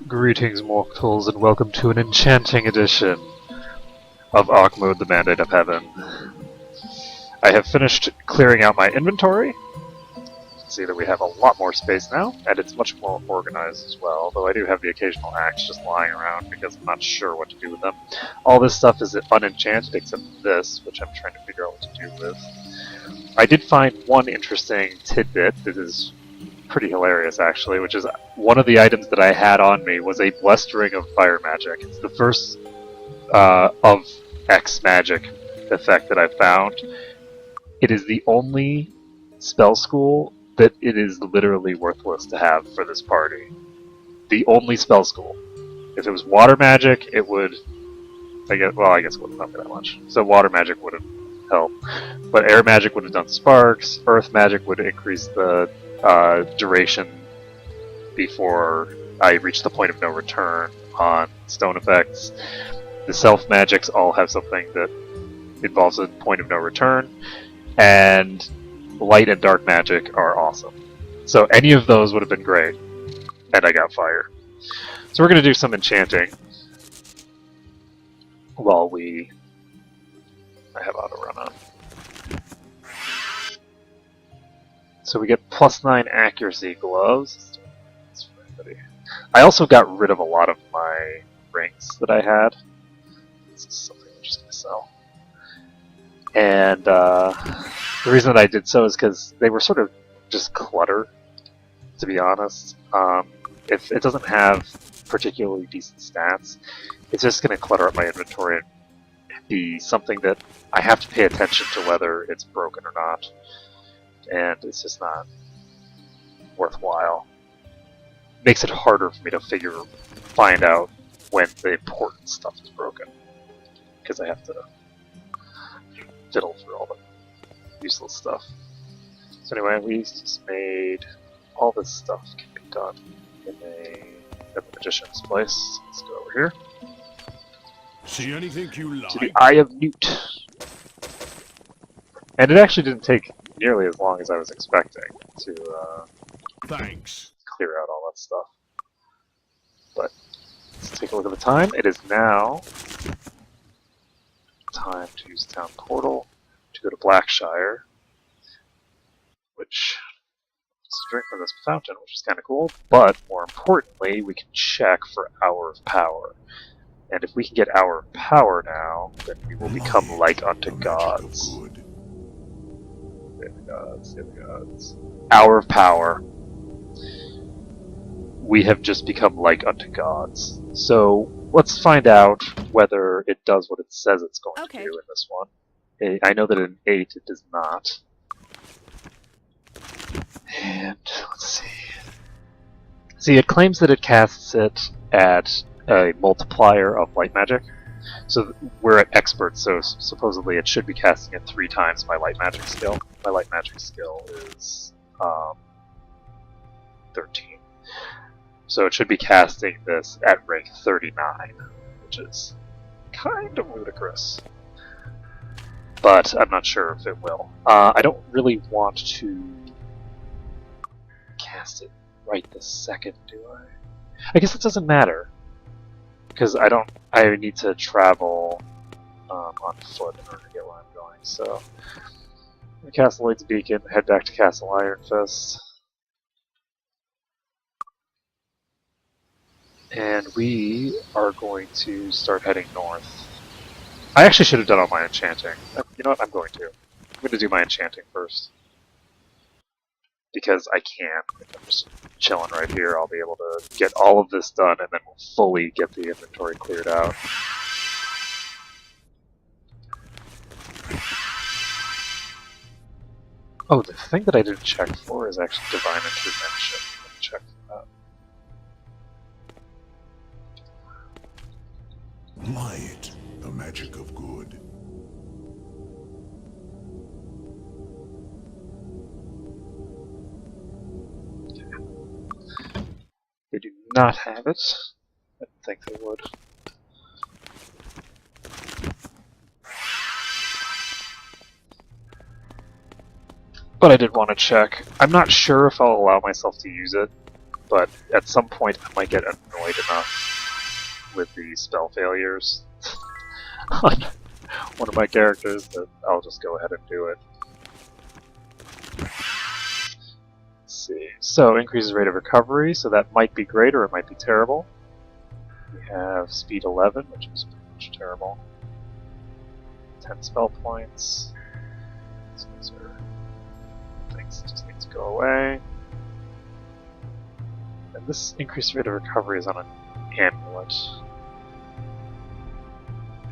Greetings, mortals, and welcome to an enchanting edition of Arkmode, the Mandate of Heaven. I have finished clearing out my inventory. You can see that we have a lot more space now, and it's much more organized as well, though I do have the occasional axe just lying around because I'm not sure what to do with them. All this stuff is unenchanted except this, which I'm trying to figure out what to do with. I did find one interesting tidbit that is pretty hilarious, actually, which is one of the items that I had on me was a blessed ring of fire magic. It's the first of X magic effect that I found. It is the only spell school that it is literally worthless to have for this party. The only spell school. If it was water magic, it would. I guess it wouldn't help me that much. So water magic wouldn't help, but air magic would have done sparks. Earth magic would increase the duration before I reach the point of no return on stone effects. The self magics all have something that involves a point of no return, and light and dark magic are awesome. So any of those would have been great, and I got fire. So we're going to do some enchanting while I have auto run on. So we get +9 accuracy gloves. I also got rid of a lot of my rings that I had. This is something I'm just going to sell. And the reason that I did so is because they were sort of just clutter, to be honest. If it doesn't have particularly decent stats, it's just going to clutter up my inventory and be something that I have to pay attention to whether it's broken or not. And it's just not worthwhile. Makes it harder for me to find out when the important stuff is broken, because I have to fiddle through all the useless stuff. So anyway, we just made all this stuff can be done in the magician's place. Let's go over here. See anything you like? To the Eye of Newt. And it actually didn't take nearly as long as I was expecting to Thanks. clear out all that stuff. But let's take a look at the time. It is now time to use Town Portal to go to Blackshire, which is to drink from this fountain, which is kind of cool. But more importantly, we can check for Hour of Power. And if we can get Hour of Power now, then we will become like unto gods. The gods. Hour of Power. We have just become like unto gods. So let's find out whether it does what it says it's going to do in this one. I know that in 8 it does not. And let's see. See, it claims that it casts it at a multiplier of light magic. So we're at expert, so supposedly it should be casting it 3 times my light magic skill. My light magic skill is 13. So it should be casting this at rank 39, which is kind of ludicrous. But I'm not sure if it will. I don't really want to cast it right this second, do I? I guess it doesn't matter. Because I need to travel on foot in order to get where I'm going. So, I'm going to cast Lloyd's Beacon, head back to Castle Ironfist. And we are going to start heading north. I actually should have done all my enchanting. You know what? I'm going to. I'm going to do my enchanting first. Because I can. If I'm just chilling right here, I'll be able to get all of this done and then we'll fully get the inventory cleared out. Oh, the thing that I didn't check for is actually Divine Intervention. Let me check for that. Light, the magic of good. They do not have it. I didn't think they would. But I did want to check. I'm not sure if I'll allow myself to use it but at some point I might get annoyed enough with the spell failures on one of my characters that I'll just go ahead and do it. Let's see. So, increases rate of recovery, so that might be great or it might be terrible. We have speed 11, which is pretty much terrible. 10 spell points. So these are things that just need to go away. And this increased rate of recovery is on an amulet.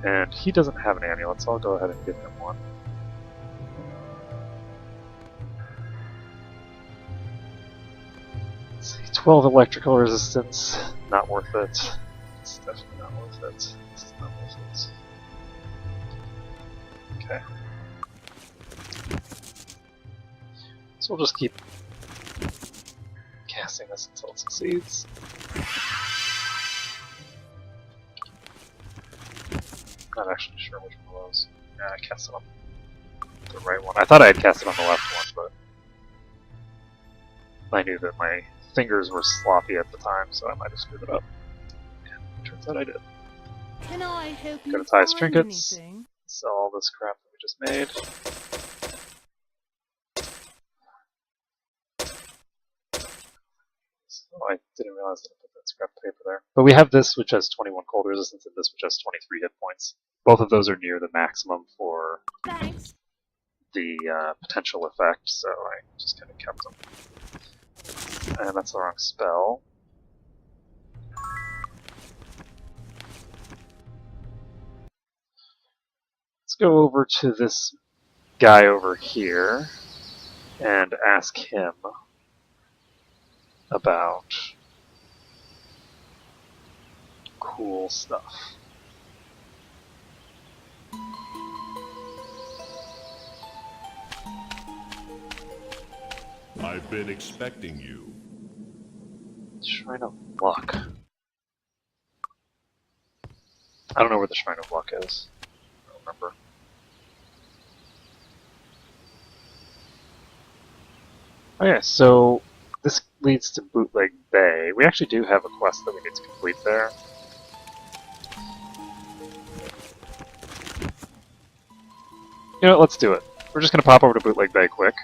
And he doesn't have an amulet, so I'll go ahead and give him one. Let's see, 12 electrical resistance, not worth it. It's definitely not worth it. This is not worth it. Okay. So we'll just keep casting this until it succeeds. Not actually sure which one it was. Yeah, I cast it on the right one. I thought I had cast it on the left one, but I knew that my fingers were sloppy at the time, so I might have screwed it up. And it turns out I did. Can I help you Go to Ty's find trinkets. anything? Sell all this crap that we just made. So I didn't realize that I put that scrap paper there. But we have this, which has 21 cold resistance, and this, which has 23 hit points. Both of those are near the maximum for Thanks. the potential effect, so I just kind of kept them. And that's the wrong spell. Let's go over to this guy over here and ask him about cool stuff. I've been expecting you. Shrine of Luck. I don't know where the Shrine of Luck is. I don't remember. Okay, so this leads to Bootleg Bay. We actually do have a quest that we need to complete there. You know what, let's do it. We're just going to pop over to Bootleg Bay quick.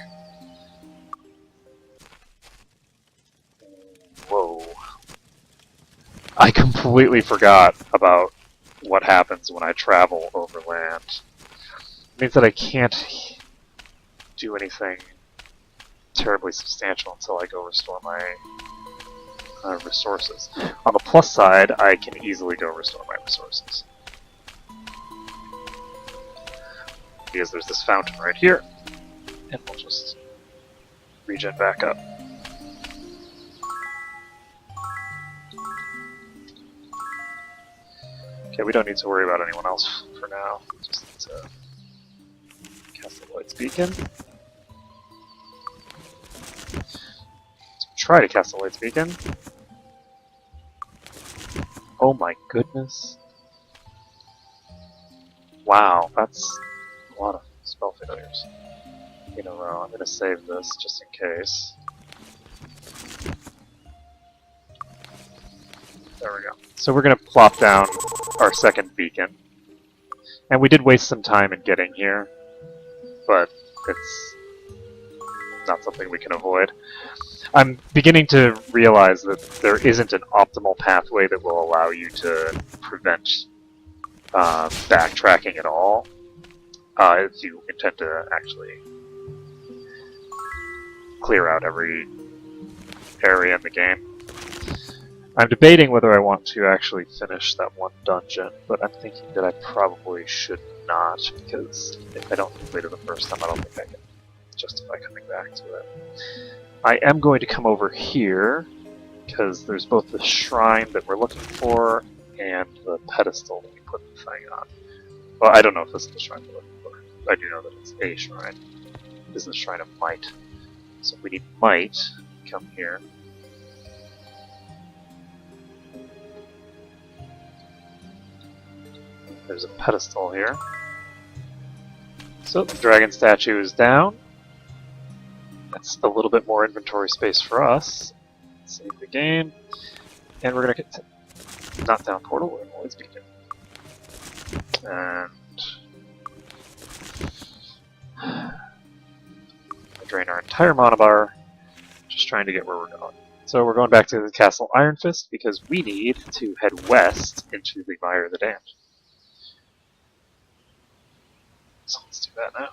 Whoa. I completely forgot about what happens when I travel over land. It means that I can't do anything terribly substantial until I go restore my resources. On the plus side, I can easily go restore my resources. Because there's this fountain right here, and we'll just regen back up. Okay, we don't need to worry about anyone else for now. Just need to cast the Light's Beacon. Try to cast the Light's Beacon. Oh my goodness. Wow, that's a lot of spell failures in a row. I'm going to save this just in case. There we go. So we're going to plop down our second beacon. And we did waste some time in getting here, but it's not something we can avoid. I'm beginning to realize that there isn't an optimal pathway that will allow you to prevent backtracking at all, if you intend to actually clear out every area in the game. I'm debating whether I want to actually finish that one dungeon, but I'm thinking that I probably should not, because if I don't complete it the first time, I don't think I can justify coming back to it. I am going to come over here, because there's both the shrine that we're looking for, and the pedestal that we put the thing on. Well, I don't know if this is the shrine we're looking for. I do know that it's a shrine. This is the Shrine of Might. So if we need Might, come here. There's a pedestal here. So the dragon statue is down. That's a little bit more inventory space for us. Save the game. And we're gonna get to not down portal, we're gonna always beacon. And drain our entire mana bar, just trying to get where we're going. So we're going back to the Castle Iron Fist because we need to head west into the Mire of the Damned. So let's do that now.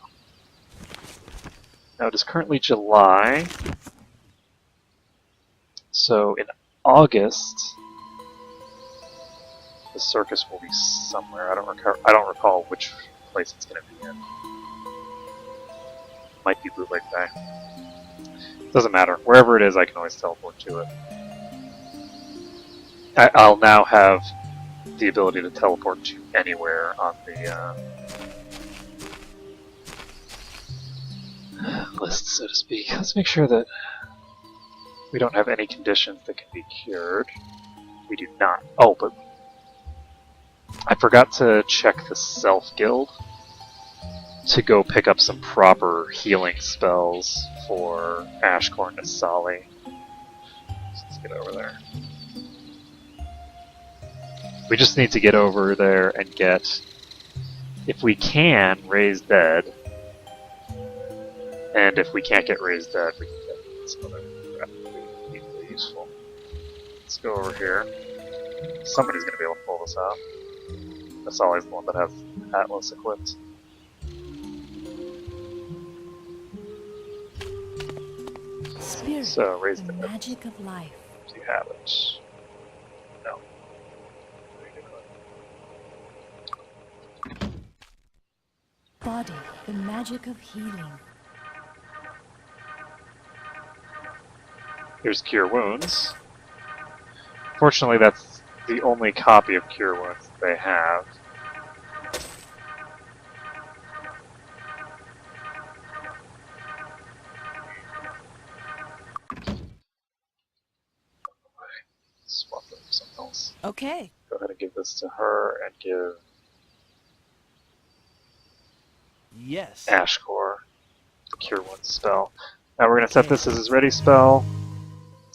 Now it is currently July, so in August the circus will be somewhere. I don't recall which place it's going to be in. Might be Bootleg Bay. Doesn't matter. Wherever it is, I can always teleport to it. I'll now have the ability to teleport to anywhere on the list, so to speak. Let's make sure that we don't have any conditions that can be cured. We do not. Oh, but I forgot to check the Self Guild to go pick up some proper healing spells for Ashcorn Nasali. Let's get over there. We just need to get over there and get, if we can, Raise Dead. And if we can't get Raised Dead, we can get some other crap that would be equally useful. Let's go over here. Somebody's going to be able to pull this out. That's always the one that has Atlas equipped. Spirit, So, Raised the Dead. magic of life. Do you have it? No. Body, the magic of healing. Here's Cure Wounds. Fortunately, that's the only copy of Cure Wounds that they have. Swap it for something else. Okay. Go ahead and give this to her and give Yes. Ashcore the Cure Wounds spell. Now we're going to set this as his ready spell,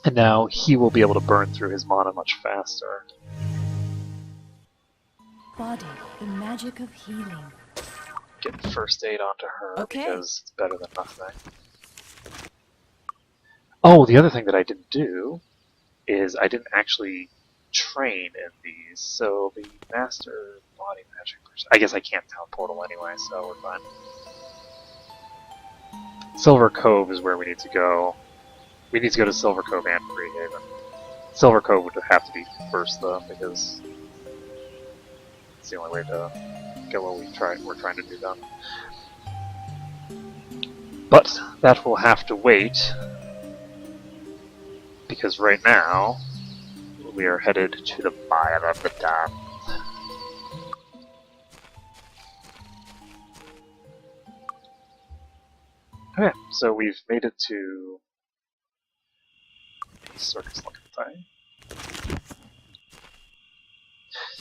and now he will be able to burn through his mana much faster. Body, the magic of healing. Get first aid onto her Okay. because it's better than nothing. Oh, the other thing that I didn't do is I didn't actually train in these, so the Master Body Magic person. I guess I can't town portal anyway, so we're fine. Silver Cove is where we need to go. We need to go to Silver Cove and Freehaven. Silver Cove would have to be first though, because it's the only way to get what we're trying to do done. But that will have to wait, because right now we are headed to the Mire of the Damned. Okay, so we've made it to the circus looking thing.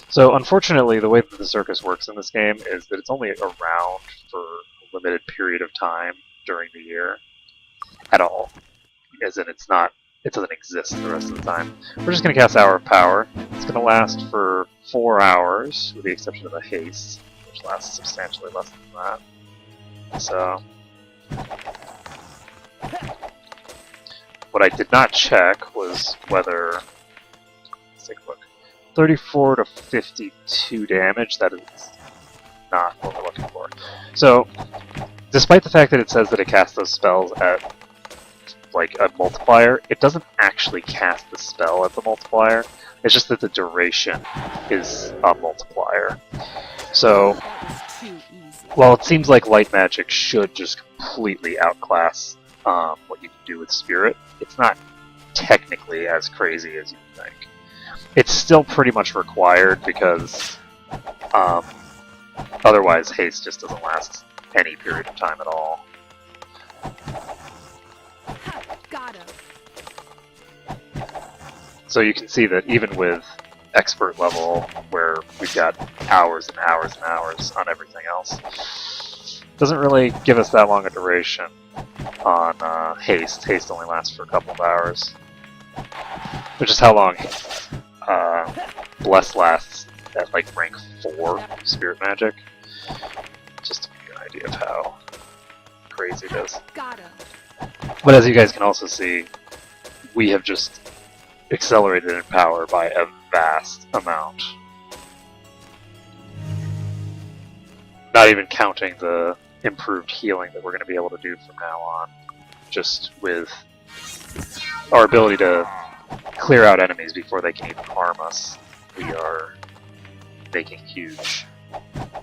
So unfortunately, the way that the circus works in this game is that it's only around for a limited period of time during the year at all. As in, it doesn't exist the rest of the time. We're just going to cast Hour of Power. It's going to last for 4 hours, with the exception of the haste, which lasts substantially less than that. So what I did not check was whether, let's take a look, 34 to 52 damage, that is not what we're looking for. So, despite the fact that it says that it casts those spells at like a multiplier, it doesn't actually cast the spell at the multiplier. It's just that the duration is a multiplier. So, Too easy. while it seems like light magic should just completely outclass what you can do with spirit, it's not technically as crazy as you think. It's still pretty much required because otherwise haste just doesn't last any period of time at all. Got him. So you can see that even with expert level, where we've got hours and hours and hours on everything else, doesn't really give us that long a duration on haste. Haste only lasts for a couple of hours. Which is how long Bless lasts at like rank 4 Spirit Magic. Just to give you an idea of how crazy it is. Got him. But as you guys can also see, we have just accelerated in power by a vast amount. Not even counting the improved healing that we're going to be able to do from now on. Just with our ability to clear out enemies before they can even harm us, we are making huge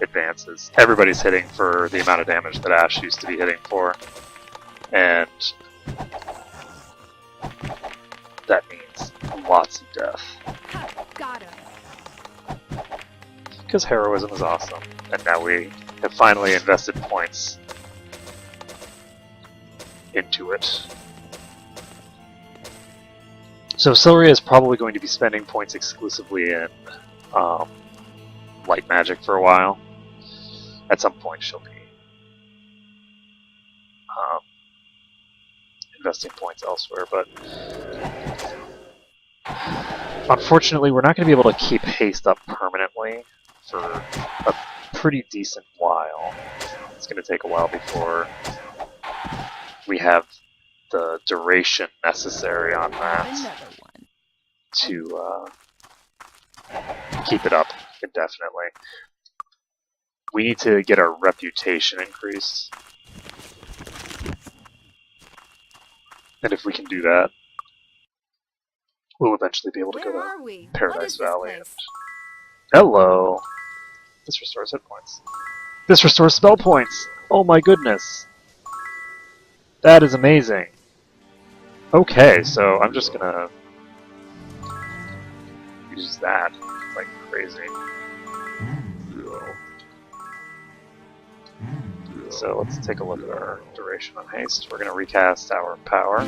advances. Everybody's hitting for the amount of damage that Ash used to be hitting for, and that means lots of death. Got him. Because heroism is awesome, and now we have finally invested points into it. So Silria is probably going to be spending points exclusively in light magic for a while. At some point she'll be investing points elsewhere, but unfortunately we're not going to be able to keep haste up permanently for a pretty decent while. It's going to take a while before we have the duration necessary on that Another one. to keep it up indefinitely. We need to get our reputation increased. And if we can do that, we'll eventually be able to Where go are to we? What Paradise is this Valley. place? Hello! This restores hit points. This restores spell points! Oh my goodness! That is amazing! Okay, so I'm just gonna use that like crazy. So let's take a look at our duration on haste. We're gonna recast our power.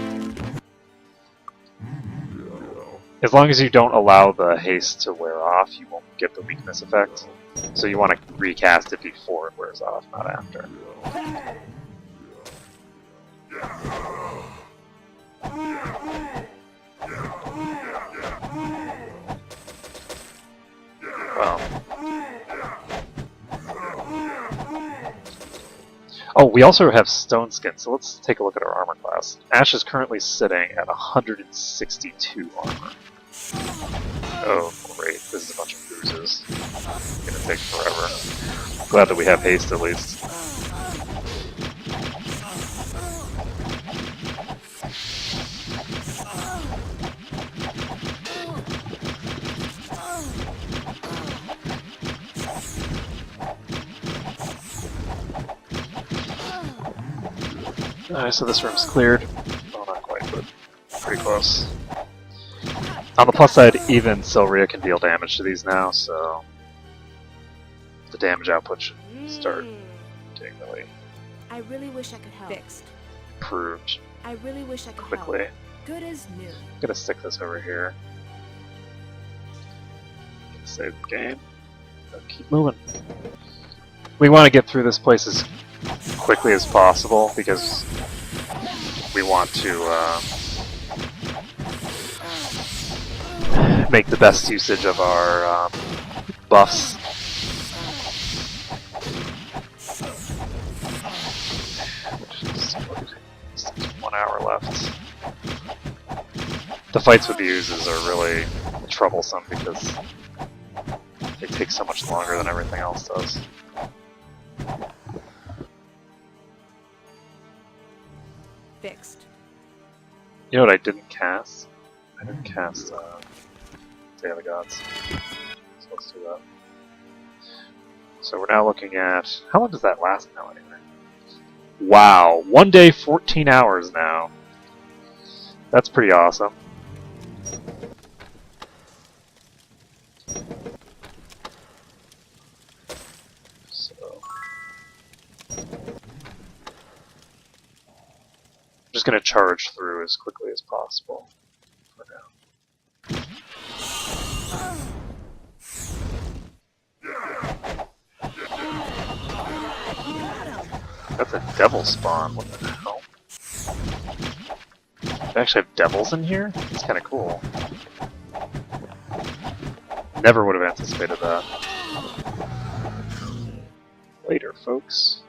As long as you don't allow the haste to wear off, you won't get the weakness effect. So you want to recast it before it wears off, not after. Well. Oh, we also have Stone Skin, so let's take a look at our armor class. Ash is currently sitting at 162 armor. Oh, great. This is a bunch of bruises. It's gonna take forever. Glad that we have haste at least. Alright, so this room's cleared. Well, not quite, but pretty close. On the plus side, even Silria can deal damage to these now, so the damage output should start getting really I really wish I could help. Fixed. improved I really wish I could quickly. help. Good as new. I'm gonna stick this over here. Save the game. Keep moving. We want to get through this place as quickly as possible because we want to make the best usage of our buffs. Just 1 hour left. The fights with the oozes are really troublesome because they take so much longer than everything else does. Fixed. You know what I didn't cast? I didn't cast Day of the Gods. So let's do that. So we're now looking at... How long does that last now anyway? Wow! 1 day, 14 hours now. That's pretty awesome. So... I'm just going to charge through as quickly as possible for now. That's a devil spawn, what the hell? They actually have devils in here? It's kind of cool. Never would have anticipated that. Later, folks.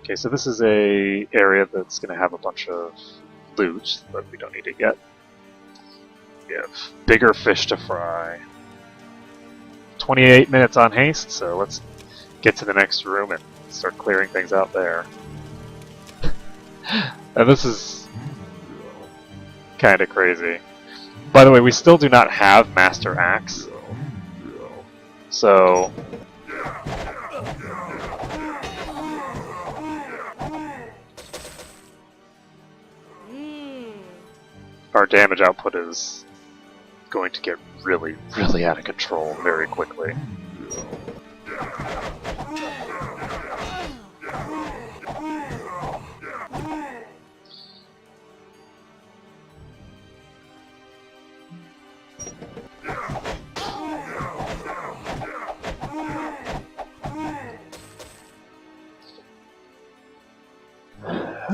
Okay, so this is a area that's going to have a bunch of loot, but we don't need it yet. We have bigger fish to fry. 28 minutes on haste, so let's get to the next room and start clearing things out there. And this is kind of crazy. By the way, we still do not have Master Axe. So our damage output is going to get really, really out of control very quickly.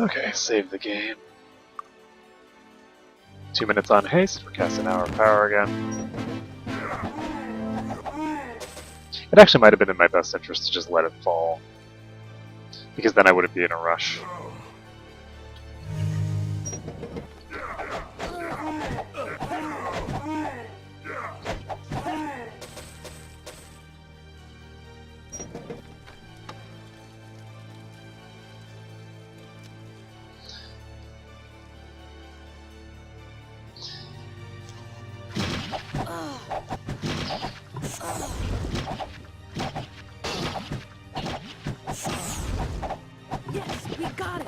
Okay, save the game. 2 minutes on haste, we're casting Hour of Power again. It actually might have been in my best interest to just let it fall, because then I wouldn't be in a rush. Yes, we got it.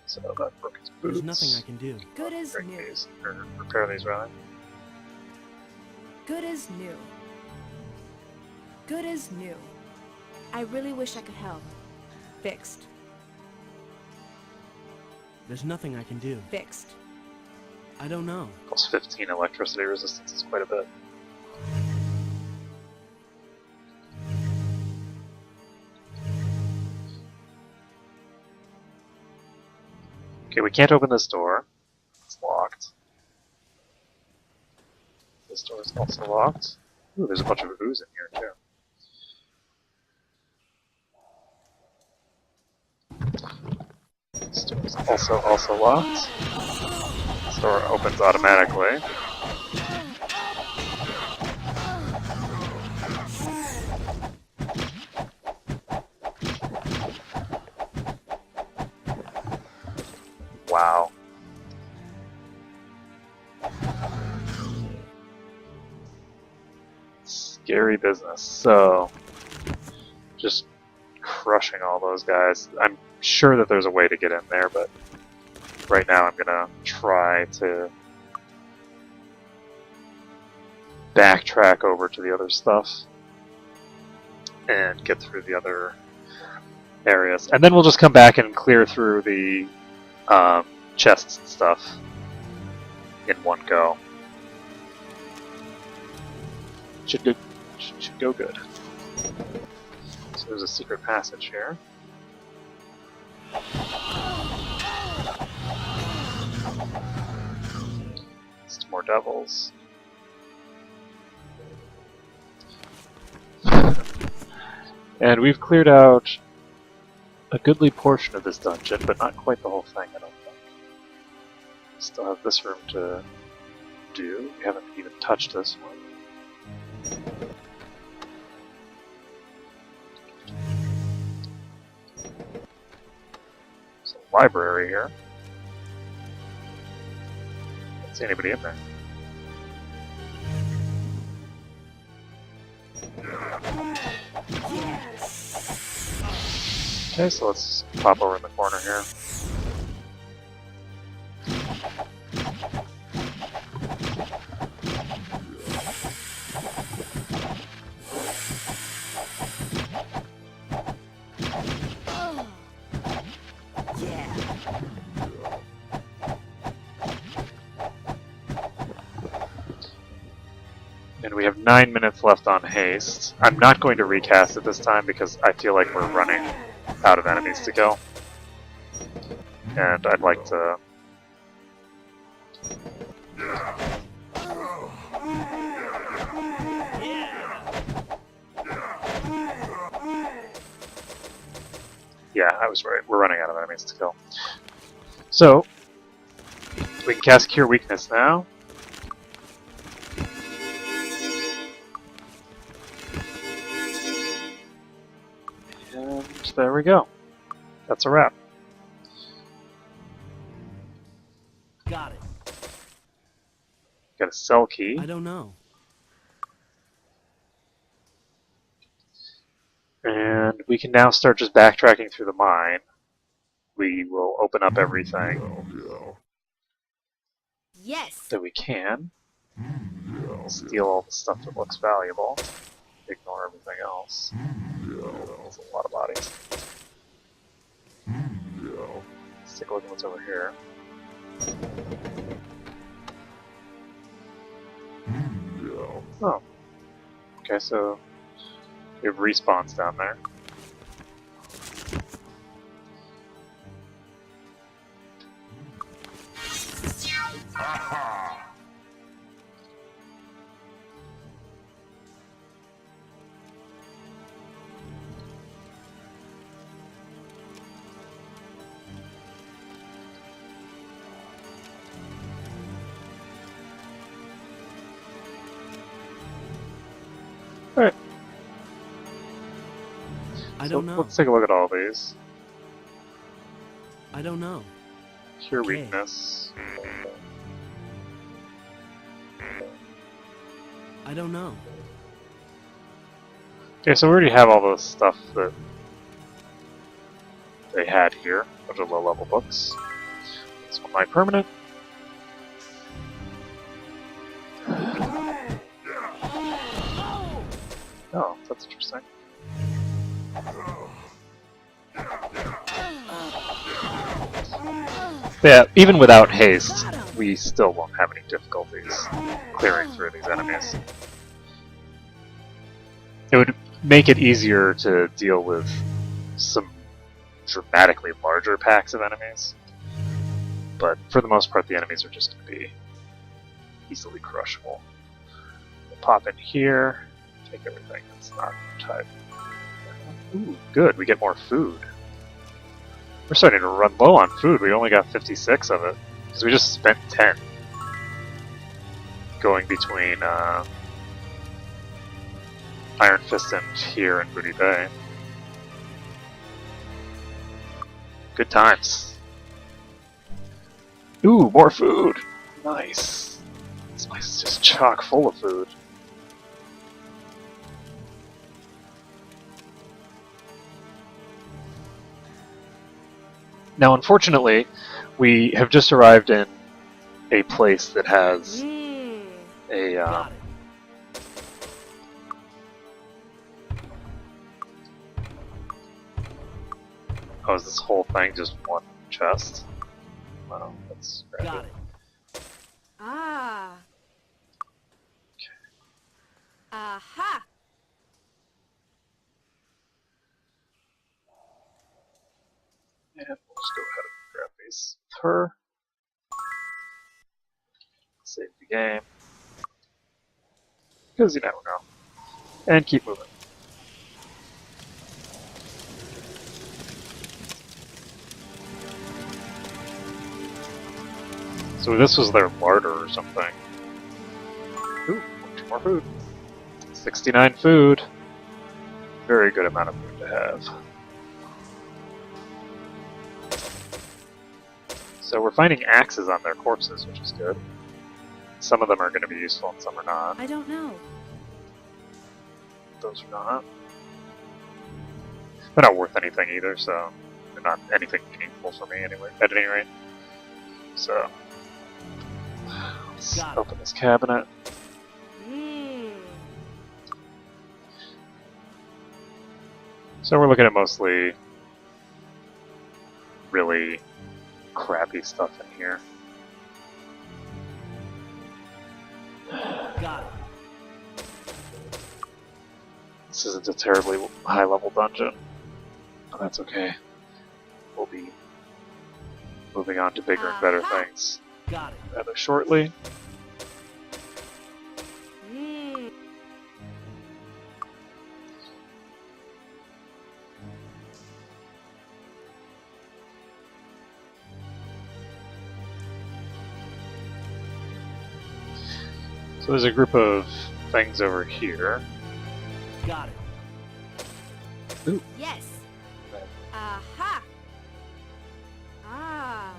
So that broke his boots. There's nothing I can do. Good as Bring new. these, or repair these rather. Good as new. Good as new. I really wish I could help. Fixed. There's nothing I can do. Fixed. I don't know. Plus 15 electricity resistance is quite a bit. Okay, we can't open this door. It's locked. This door is also locked. Ooh, there's a bunch of ooze in here too. This door is also locked. This door opens automatically. Wow. Scary business. So, just crushing all those guys. I'm sure that there's a way to get in there, but right now I'm gonna try to backtrack over to the other stuff and get through the other areas. And then we'll just come back and clear through the chests and stuff in one go. Should go good. So there's a secret passage here. Some more devils. And we've cleared out a goodly portion of this dungeon, but not quite the whole thing, I don't think. Still have this room to do. We haven't even touched this one. There's a library here. Don't see anybody in there. Okay, so let's pop over in the corner here. And we have 9 minutes left on haste. I'm not going to recast it this time because I feel like we're running out of enemies to kill. And I'd like to... Yeah, I was right. We're running out of enemies to kill. So, we can cast Cure Weakness now. And there we go. That's a wrap. Got it. Got a cell key. I don't know. And we can now start just backtracking through the mine. We will open up everything Yes. that we can. Steal all the stuff that looks valuable. Ignore everything else. There's a lot of bodies. Let's take a look at what's over here. Oh. Okay, so we have respawns down there. Alright. I don't know. Let's take a look at all these. I don't know. Cure Okay. Weakness. I don't know. Okay, so we already have all the stuff that they had here, a bunch of low-level books. This one might permanent. Oh, that's interesting. Yeah, even without haste, we still won't have any difficulties clearing through these enemies. It would make it easier to deal with some dramatically larger packs of enemies, but for the most part the enemies are just going to be easily crushable. We'll pop in here, take everything that's not type. Ooh, good, we get more food. We're starting to run low on food. We only got 56 of it, because we just spent 10 going between Iron Fist and here in Booty Bay. Good times. Ooh, more food! Nice. This place is just chock full of food. Now, unfortunately, we have just arrived in a place that has a Got it. oh, is this whole thing just one chest? Wow, that's Got random. it. Ah. Aha. And we'll just go ahead and grab these with her. Save the game. Because you never know. And keep moving. So this was their larder or something. Ooh, 2 more food. 69 food. Very good amount of food to have. So we're finding axes on their corpses, which is good. Some of them are going to be useful and some are not. I don't know. Those are not. They're not worth anything either, so they're not anything meaningful for me anyway, at any rate. So, let's Got it. open this cabinet. So we're looking at mostly really crappy stuff in here. Got it. This isn't a terribly high level dungeon. But that's okay. We'll moving on to bigger and better Aha. things Got it. rather shortly. Mm. So there's a group of things over here. Got it. Yes. Aha. Ah.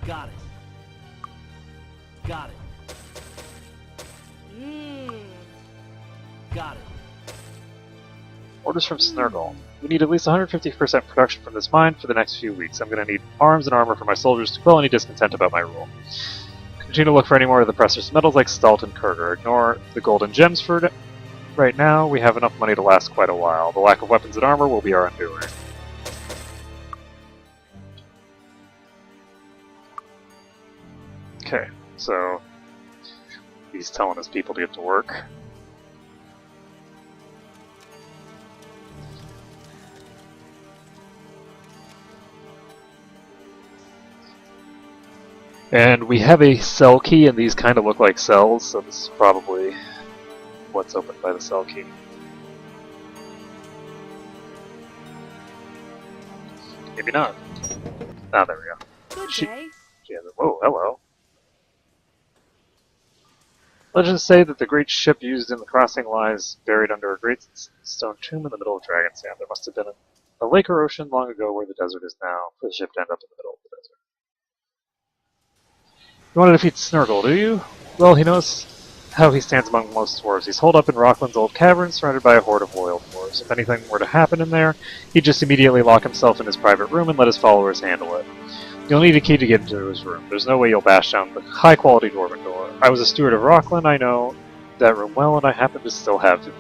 Got it. Got it. Mm. Got it. Orders from Snurgle. We need at least 150% production from this mine for the next few weeks. I'm going to need arms and armor for my soldiers to quell any discontent about my rule. Continue to look for any more of the precious metals like Stalt and Kurger. Ignore the gold and gems for right now. We have enough money to last quite a while. The lack of weapons and armor will be our undoing. Okay, so he's telling his people to get to work. And we have a cell key, and these kind of look like cells, so this is probably what's opened by the cell key. Maybe not. Ah, there we go. Good She- day. Yeah, whoa, hello. Legends say that the great ship used in the crossing lies buried under a great stone tomb in the middle of Dragonsand. There must have been a lake or ocean long ago where the desert is now, for the ship to end up in the middle of the desert. You want to defeat Snurgle, do you? Well, he knows how he stands among most dwarves. He's holed up in Rockland's old cavern, surrounded by a horde of loyal dwarves. If anything were to happen in there, he'd just immediately lock himself in his private room and let his followers handle it. You'll need a key to get into his room. There's no way you'll bash down the high-quality dwarven door. I was a steward of Rockland, I know that room well, and I happen to still have the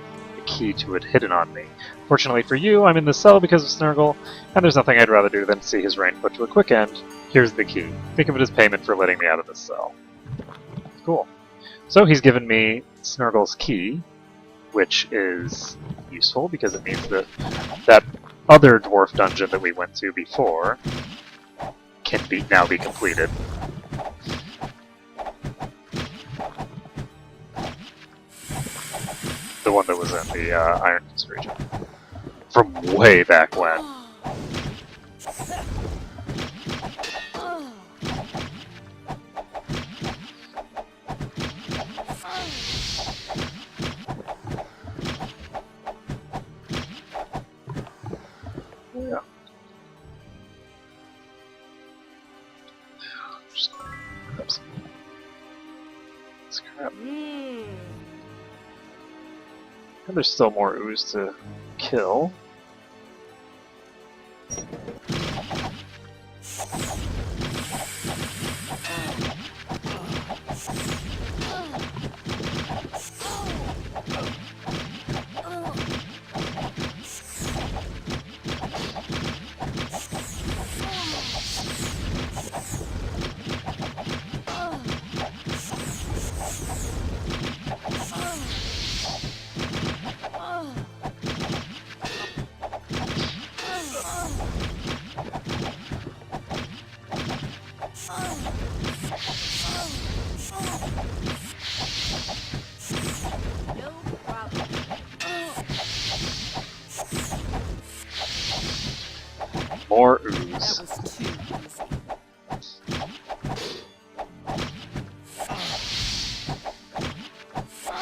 key to it hidden on me. Fortunately for you, I'm in the cell because of Snurgle, and there's nothing I'd rather do than see his reign put to a quick end. Here's the key. Think of it as payment for letting me out of this cell. Cool. So he's given me Snurgle's key, which is useful because it means that that other dwarf dungeon that we went to before can now be completed. The one that was in the Iron Fist region. From way back when. Yeah. Just grab some scrap. Mm. And there's still more ooze to kill. No problem. More That ooze. was too easy.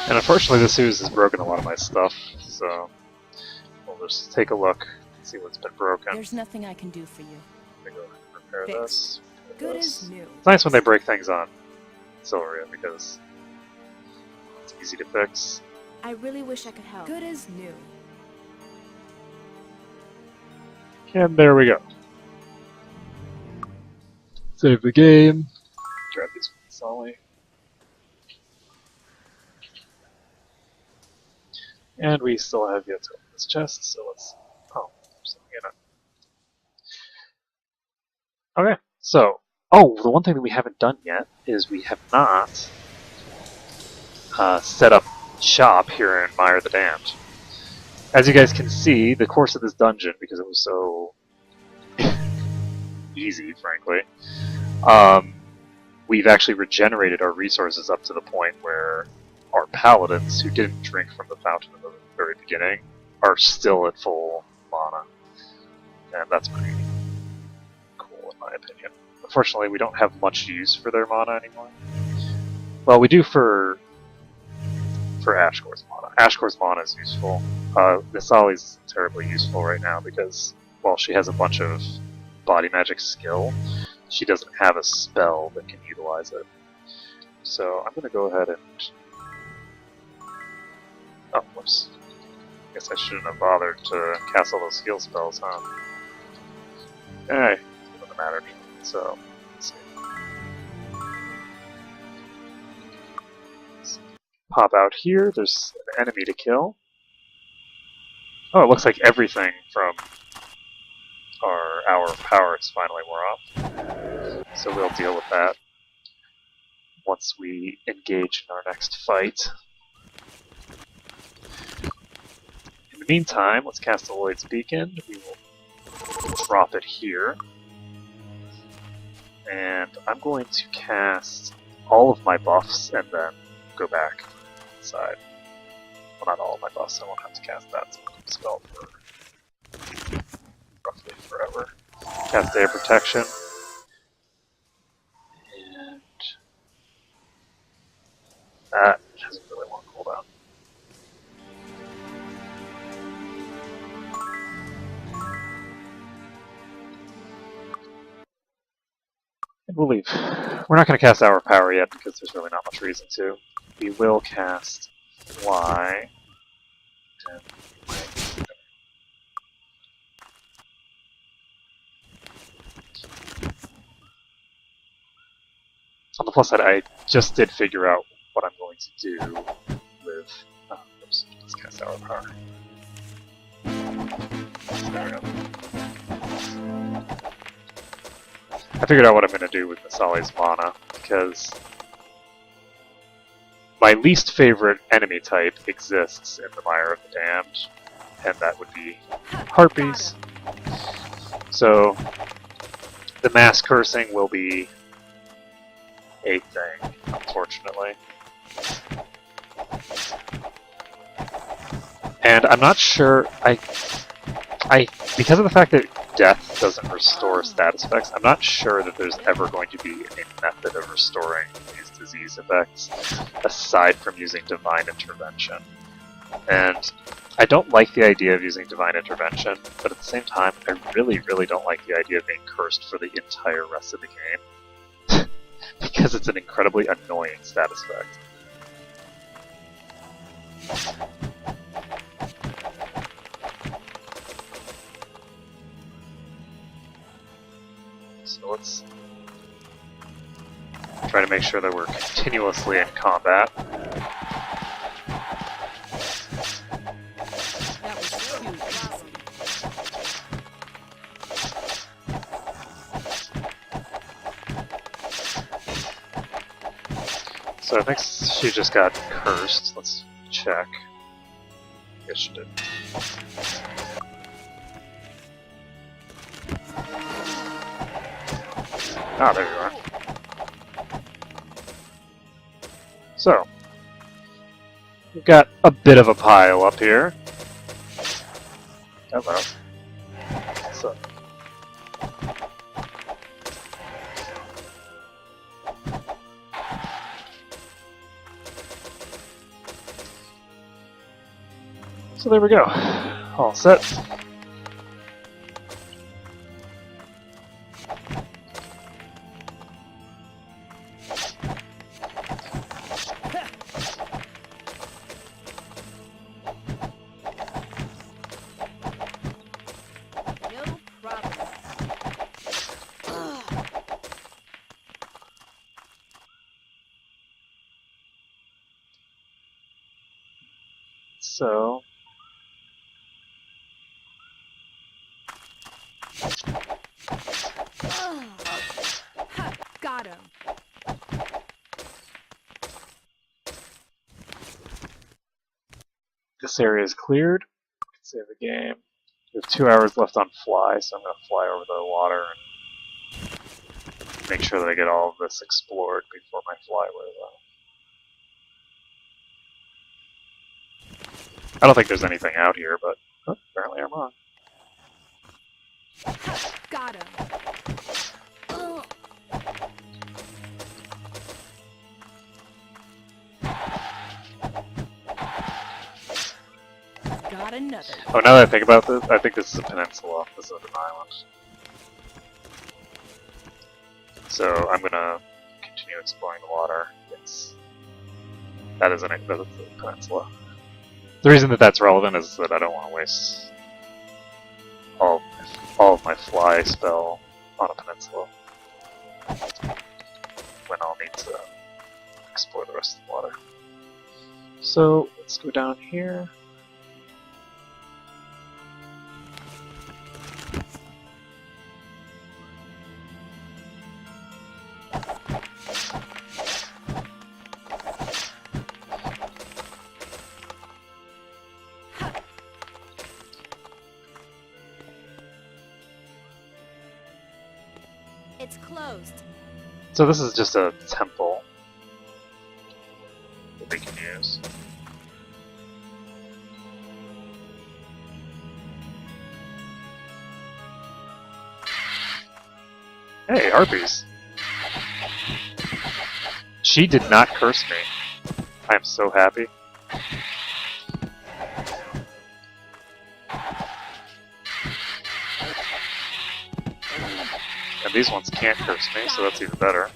And unfortunately this ooze has broken a lot of my stuff, so we'll just take a look, see what's been broken. There's nothing I can do for you. Let me go ahead and repair Fixed. this. Good this. as new. It's nice when they break things on Silveria because it's easy to fix. I really wish I could help. Good as new. And there we go. Save the game. Grab these from Sully. And we still have yet to open this chest, so let's... Oh, there's something in it. Okay, so... Oh, the one thing that we haven't done yet is we have not set up shop here in Mire the Damned. As you guys can see, the course of this dungeon, because it was so easy, frankly. We've actually regenerated our resources up to the point where our paladins, who didn't drink from the fountain in the very beginning, are still at full mana. And that's pretty cool, in my opinion. Unfortunately, we don't have much use for their mana anymore. Well, we do for Ashcore's mana. Ashcore's mana is useful. Nisali's terribly useful right now because, while she has a bunch of body magic skill, she doesn't have a spell that can utilize it. So I'm going to go ahead and... Oh, whoops. Guess I shouldn't have bothered to cast all those skill spells, huh? Eh, it doesn't matter. So, let's see. Let's pop out here. There's an enemy to kill. Oh, it looks like everything from our hour of power is finally wore off. So we'll deal with that once we engage in our next fight. In the meantime, let's cast Lloyd's Beacon. We will drop it here. And I'm going to cast all of my buffs and then go back inside. Well, not all of my buffs, I won't have to cast that spell for roughly forever. Cast Day of Protection. And that doesn't really want cooldown. And we'll leave. We're not going to cast Hour of Power yet because there's really not much reason to. We will cast Fly. And on the plus side, I just did figure out what I'm going to do with... oops, let's cast Hour of Power. There we go. I figured out what I'm going to do with Nisali's mana, because my least favorite enemy type exists in the Mire of the Damned, and that would be Harpies. So, the mass cursing will be a thing, unfortunately. And I'm not sure, because of the fact that death doesn't restore status effects, I'm not sure that there's ever going to be a method of restoring these disease effects aside from using Divine Intervention. And I don't like the idea of using Divine Intervention, but at the same time, I really, really don't like the idea of being cursed for the entire rest of the game. Because it's an incredibly annoying status effect. So let's try to make sure that we're continuously in combat. That was cute. So I think she just got cursed. Let's check. Yes, she did. Ah, there you are. So, we've got a bit of a pile up here. Hello. So, there we go. All set. No problem. So, Ha, got him. this area is cleared. Let's save the game. We have 2 hours left on Fly, so I'm going to fly over the water and make sure that I get all of this explored before my fly wears off. I don't think there's anything out here, but apparently I'm wrong. Got him. Ugh. Got another. Oh, now that I think about this, I think this is a peninsula. This isn't an island. So I'm gonna continue exploring the water. Yes, that's a peninsula. The reason that that's relevant is that I don't want to waste all of my fly spell on a peninsula when I'll need to explore the rest of the water. So let's go down here. It's closed. So this is just a temple that we can use. Hey, harpies! She did not curse me. I am so happy. And these ones can't curse me, so that's even better.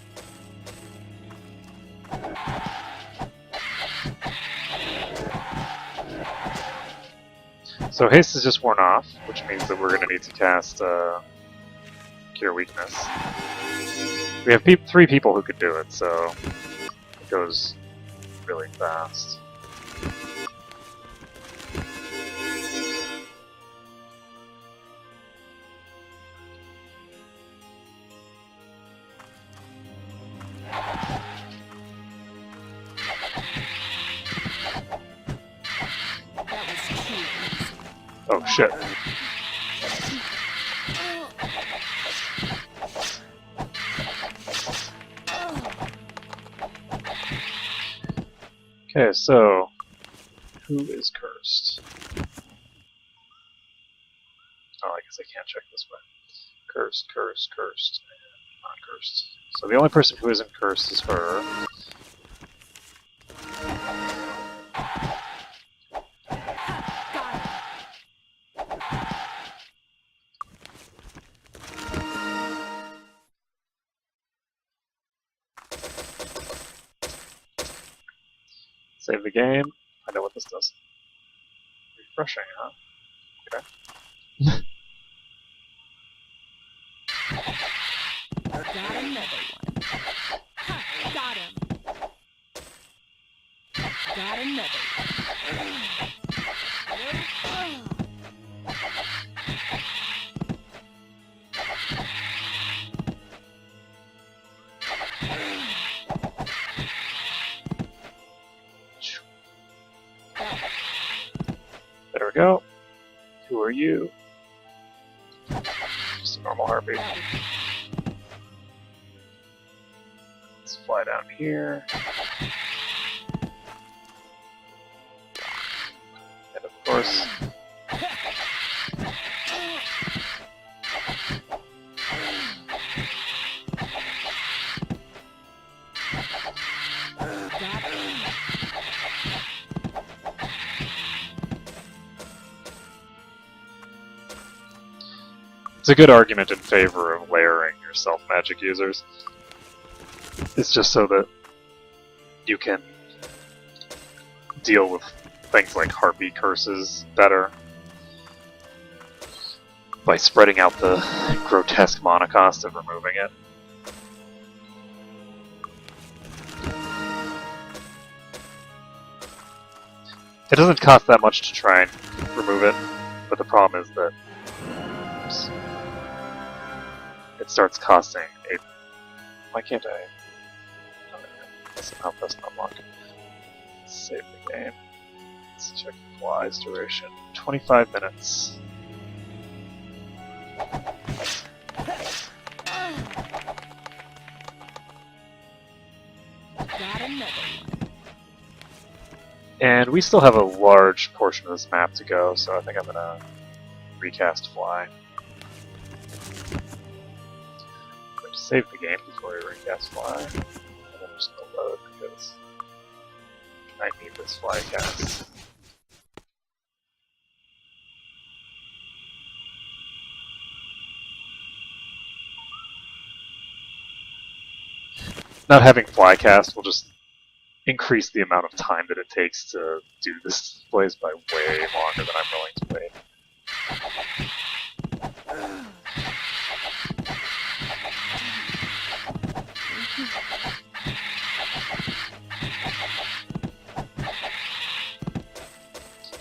So haste is just worn off, which means that we're going to need to cast Cure Weakness. We have 3 people who could do it, so it goes really fast. Oh shit. Okay, so who is cursed? Oh, I guess I can't check this way. Cursed, cursed, cursed, and not cursed. So the only person who isn't cursed is her. Save the game. I know what this does. Refreshing, huh? Okay. Got another one. Ha, got him. Got another one. There we go. Who are you? Just a normal harpy. Let's fly down here. And of course, it's a good argument in favor of layering your self-magic users. It's just so that you can deal with things like harpy curses better by spreading out the grotesque monocost of removing it. It doesn't cost that much to try and remove it, but the problem is that it starts costing a... Why can't I... Somehow press unlock. Save the game. Let's check the fly's duration. 25 minutes. Got another one. And we still have a large portion of this map to go, so I think I'm gonna recast Fly. I'm going to save the game before we recast Fly. And then I'm just gonna load because I need this Fly cast. Not having Flycast will just increase the amount of time that it takes to do this plays by way longer than I'm willing to wait.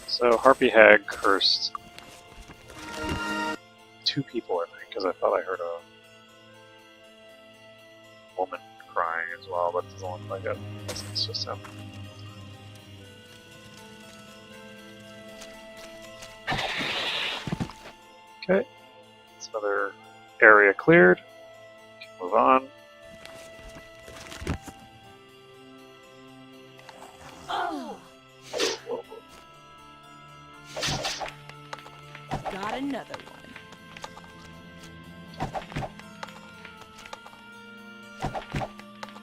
So Harpy Hag cursed 2 people, I think, because I thought I heard a woman crying as well, but it doesn't look like it. It's just him. Okay, that's another area cleared. Move on. Oh! Got another one.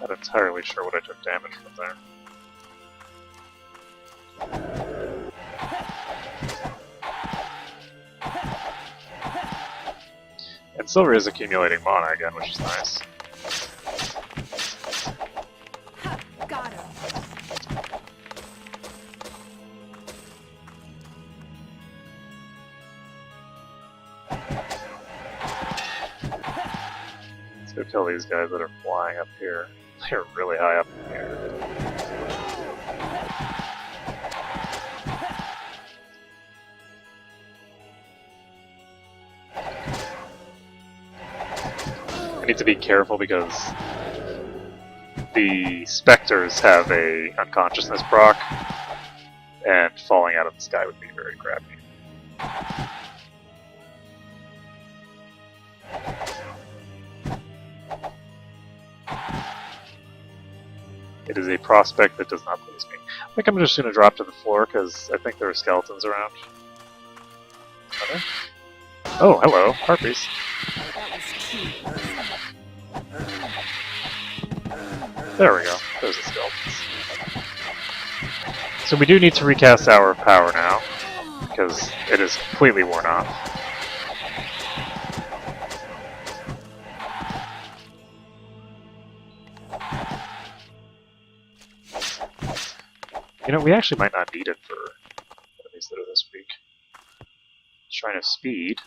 Not entirely sure what I took damage from there. And Silver is accumulating mana again, which is nice. Ha! Got him. Let's go kill these guys that are flying up here. They're really high up in the air. I need to be careful because the specters have a unconsciousness proc, and falling out of the sky would be very crappy. It is a prospect that does not please me. I think I'm just going to drop to the floor because I think there are skeletons around. Are there? Oh, hello, harpies. That was too easy. There we go. There's the skeletons. So we do need to recast Hour of Power now, because it is completely worn off. You know, we actually might not need it for enemies that are this weak. Shrine of Speed.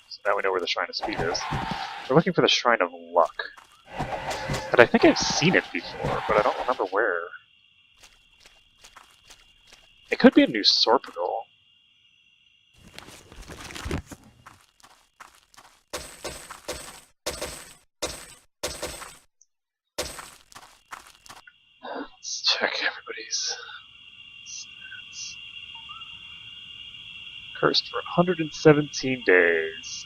So now we know where the Shrine of Speed is. We're looking for the Shrine of Luck. And I think I've seen it before, but I don't remember where. It could be a new Sorpigal. Let's check everybody's stats. Cursed for 117 days.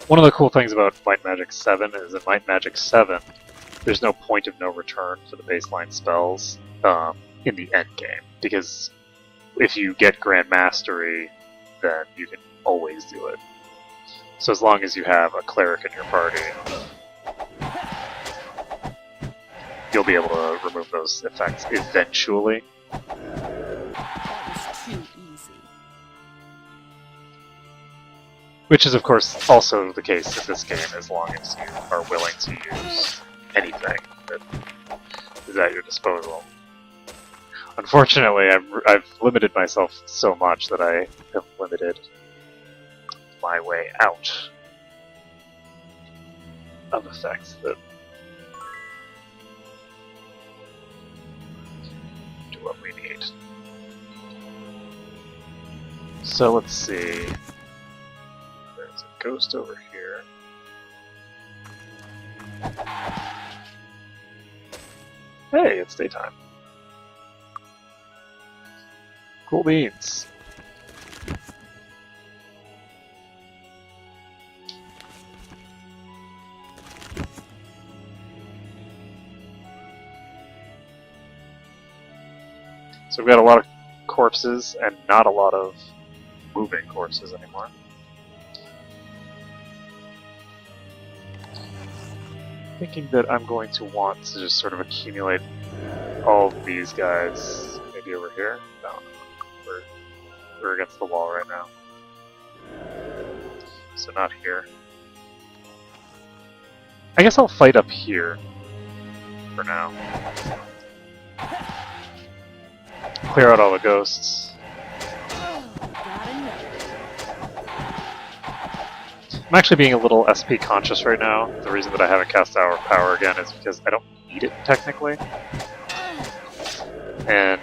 One of the cool things about Might Magic 7 is in Might Magic 7, there's no point of no return for the baseline spells in the end game, because if you get Grand Mastery, then you can always do it. So as long as you have a cleric in your party, you'll be able to remove those effects eventually. That was too easy. Which is, of course, also the case in this game, as long as you are willing to use anything that is at your disposal. Unfortunately, I've limited myself so much that I have limited my way out of effects that do what we need. So let's see. There's a ghost over here. Hey, it's daytime. Cool beans. So we've got a lot of corpses and not a lot of moving corpses anymore. Thinking that I'm going to want to just sort of accumulate all of these guys. Maybe over here? No. We're against the wall right now. So not here. I guess I'll fight up here for now. Clear out all the ghosts. Got another. I'm actually being a little SP conscious right now. The reason that I haven't cast Hour of Power again is because I don't need it technically. And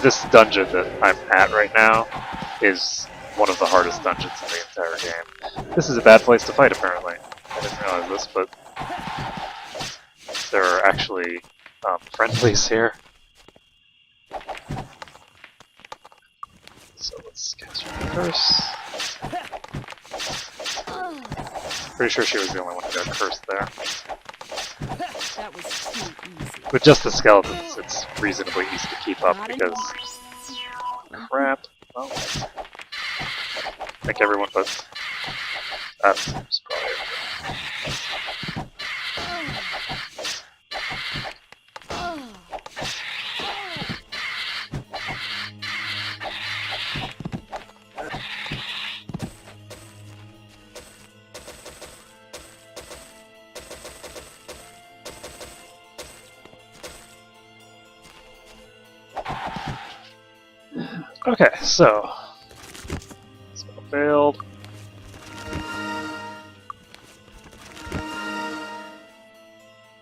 this dungeon that I'm at right now is one of the hardest dungeons in the entire game. This is a bad place to fight apparently. I didn't realize this, but there are actually friendlies here. So let's cast her curse. Pretty sure she was the only one who got cursed there. That was too easy. With just the skeletons, it's reasonably easy to keep up Got because... another. Crap. Well, I think everyone but... That's probably okay, so... This one failed.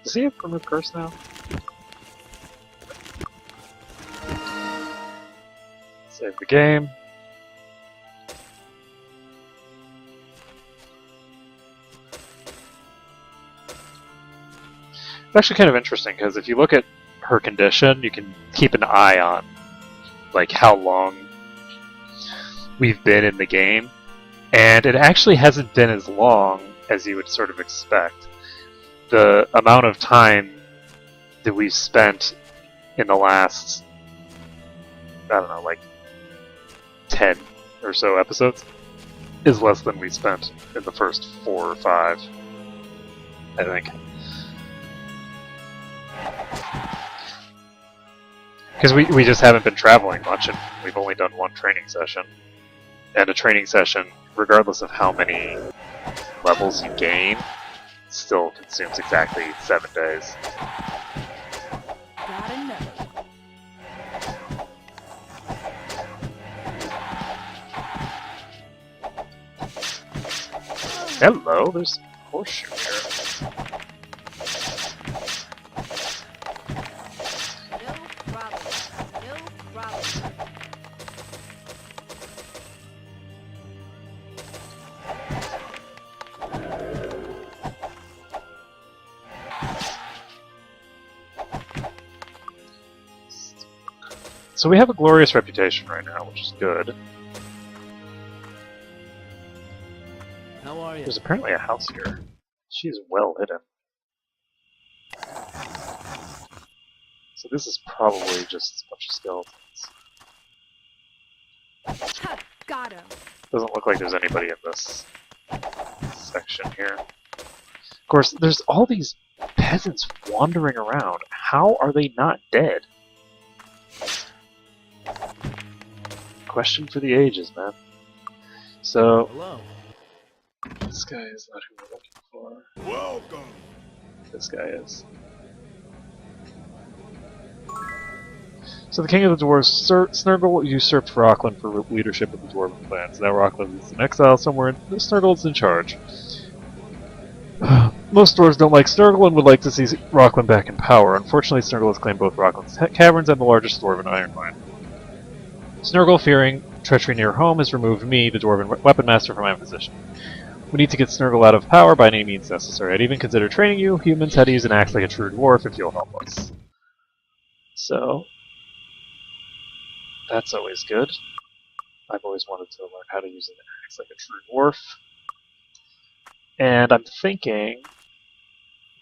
Does he have remove curse now? Save the game. It's actually kind of interesting because if you look at her condition, you can keep an eye on like how long we've been in the game, and it actually hasn't been as long as you would sort of expect. The amount of time that we've spent in the last, I don't know, like 10 or so episodes is less than we spent in the first 4 or 5, I think. Because we just haven't been traveling much, and we've only done one training session. And a training session, regardless of how many levels you gain, still consumes exactly 7 days. Got another. Hello, there's a horseshoe here. No problem. No problem. So we have a glorious reputation right now, which is good. How are you? There's apparently a house here. She's well hidden. So this is probably just a bunch of skeletons. Ha! Got him. Doesn't look like there's anybody in this section here. Of course, there's all these peasants wandering around. How are they not dead? Question for the ages, man. So, Hello. this guy is not who we're looking for. Welcome. This guy is. So the king of the dwarves, Snurgle, usurped Rockland for leadership of the dwarven clans. Now Rockland is in exile somewhere, and Snurgle's in charge. Most dwarves don't like Snurgle and would like to see Rockland back in power. Unfortunately, Snurgle has claimed both Rockland's caverns and the largest dwarven iron mine. Snurgle, fearing treachery near home has removed me, the Dwarven Weapon Master, from my position. We need to get Snurgle out of power by any means necessary. I'd even consider training you, humans, how to use an axe like a true dwarf if you'll help us. So, that's always good. I've always wanted to learn how to use an axe like a true dwarf. And I'm thinking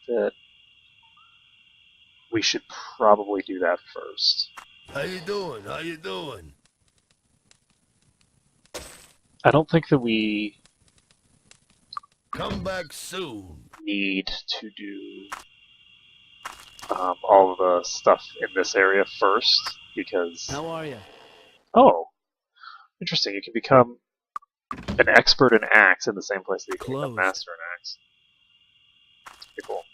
that we should probably do that first. How you doing? How you doing? I don't think that we Come back soon. need to do all of the stuff in this area first, because... How are you? Oh, interesting. You can become an expert in axe in the same place that you can become Closed. master in axe. Pretty cool.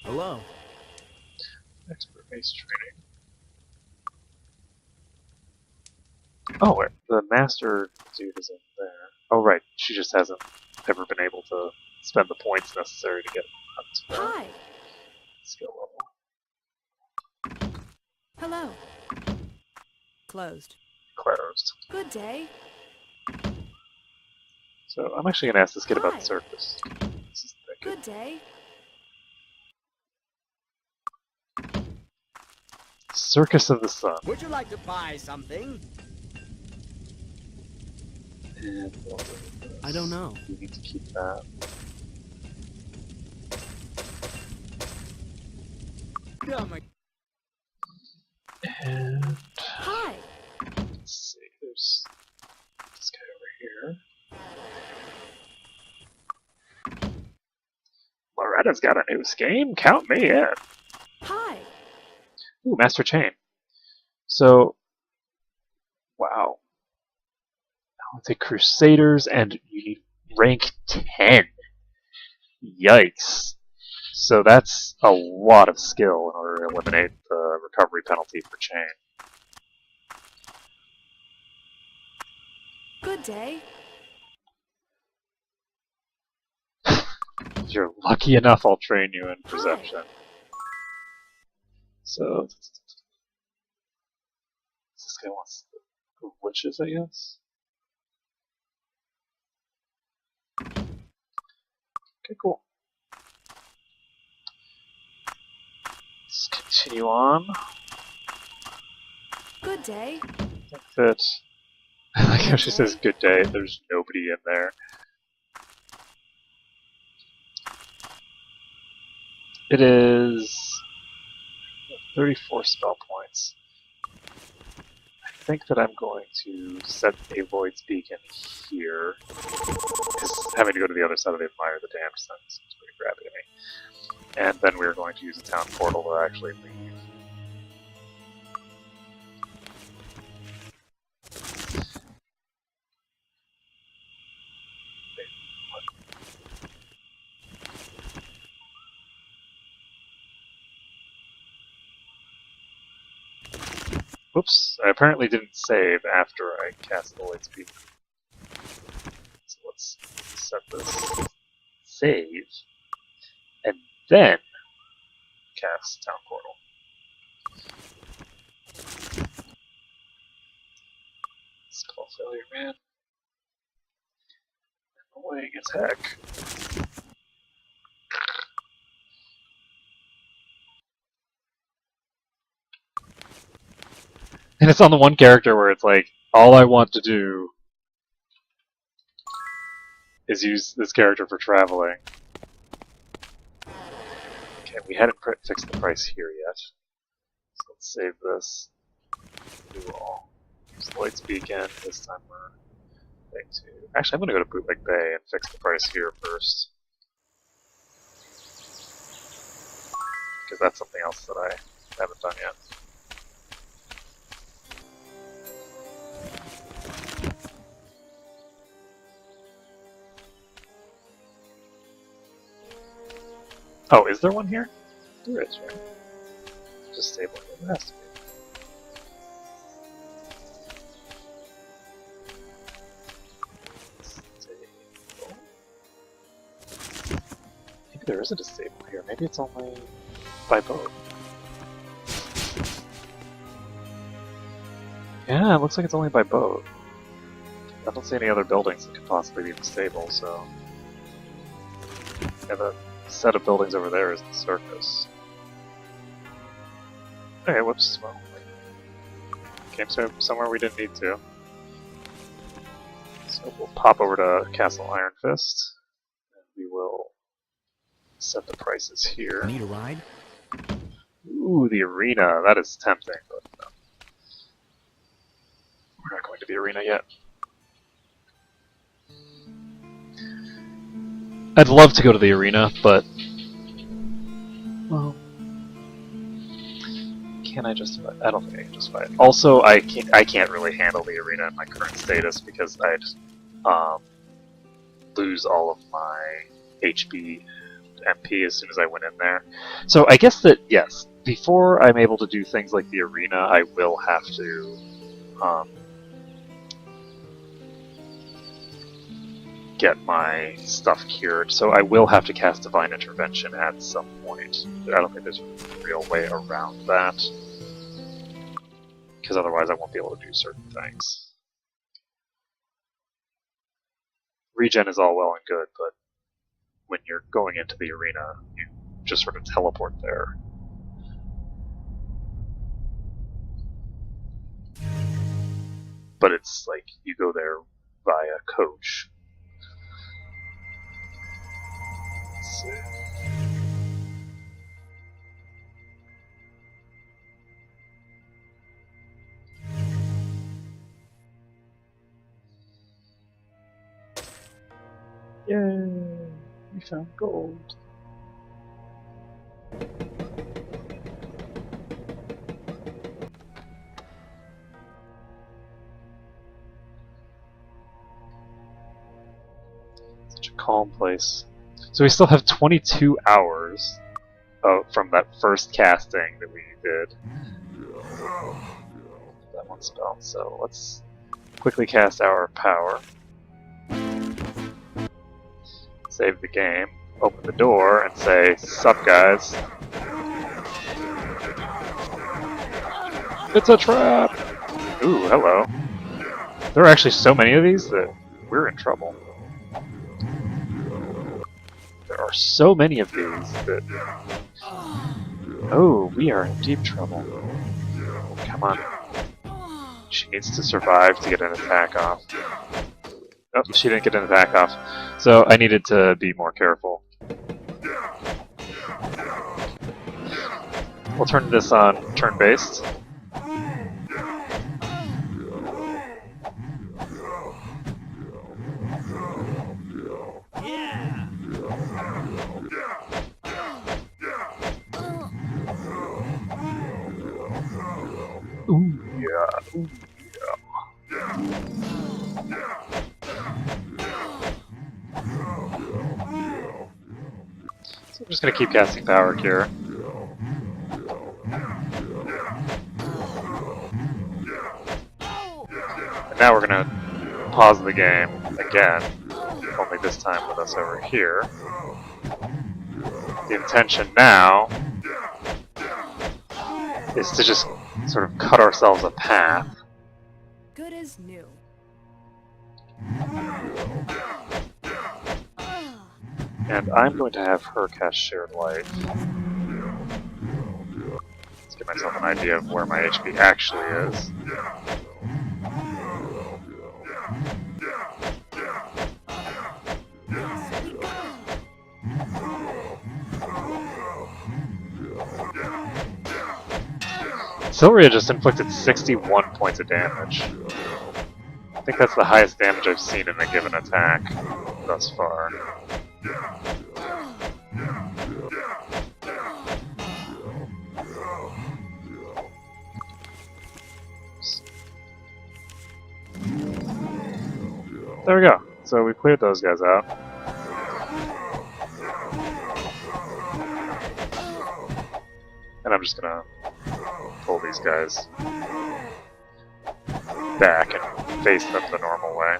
Hello. Expert base training. Oh, wait, the master dude is in there. Oh, right. She just hasn't ever been able to spend the points necessary to get up to that Hi. skill level. Hello. Closed. Closed. Good day. So I'm actually going to ask this kid about Hi. the circus. This is the Good day. Circus of the Sun. Would you like to buy something? And what was this? I don't know. We need to keep that. Oh my. And Hi. let's see, there's this guy over here. Loretta's got a new scheme. Count me in. Hi. Ooh, Master Chain. So, wow. Let's say Crusaders, and you need rank 10. Yikes. So that's a lot of skill in order to eliminate the recovery penalty for Chain. Good day. If you're lucky enough, I'll train you in Perception. So, this guy wants the witches, I guess? Okay, cool. Let's continue on. Good day. I think that... I like how she says good day, there's nobody in there. It is 34 spell points. I think that I'm going to set a Void's Beacon here, because having to go to the other side of the Admire the Damned seems pretty crappy to me. And then we're going to use a town portal to actually leave. Whoops, I apparently didn't save after I cast the Void's Beacon. So let's set this save, and then cast Town Portal. Spell failure, man. Annoying as heck. And it's on the one character where it's like, all I want to do is use this character for traveling. Okay, we hadn't fixed the price here yet. So let's save this. Do all. Use the Light's Beacon. This time we're going to... Actually, I'm going to go to Bootleg Bay and fix the price here first. Because that's something else that I haven't done yet. Oh, is there one here? There is, right? Just stable. It has to be. Maybe there isn't a stable here. Maybe it's only by boat. Yeah, it looks like it's only by boat. I don't see any other buildings that could possibly be in the stable, so... Yeah, the set of buildings over there is the circus. Okay, whoops. Well, we came somewhere we didn't need to. So we'll pop over to Castle Iron Fist, and we will set the prices here. Need a ride? Ooh, the arena. That is tempting, but no. We're not going to the arena yet. I'd love to go to the arena, but... Well... Can I justify it? I don't think I can justify it. Also, I can't really handle the arena in my current status because I'd lose all of my HP and MP as soon as I went in there. So I guess that, yes, before I'm able to do things like the arena, I will have to get my stuff cured. So I will have to cast Divine Intervention at some point. But I don't think there's a real way around that. Because otherwise I won't be able to do certain things. Regen is all well and good, but when you're going into the arena, you just sort of teleport there. But it's like, you go there via coach. Let's see. Yay! We found gold. Such a calm place. So we still have 22 hours from that first casting that we did. That one spell. So let's quickly cast our power. Save the game, open the door, and say, "Sup, guys?" It's a trap! Ooh, hello. There are actually so many of these that we're in trouble. There are so many of these that... Oh, we are in deep trouble. Come on. She needs to survive to get an attack off. Oh, she didn't get an attack off. So I needed to be more careful. We'll turn this on turn-based. Ooh, yeah. Ooh, yeah. So I'm just going to keep casting Power Cure. And now we're going to pause the game again, only this time with us over here. The intention now is to just sort of cut ourselves a path. Good as new. And I'm going to have her cast Shared Light. Let's give myself an idea of where my HP actually is. Sylria just inflicted 61 points of damage. I think that's the highest damage I've seen in a given attack thus far. There we go. So we cleared those guys out. And I'm just gonna pull these guys back and face them the normal way.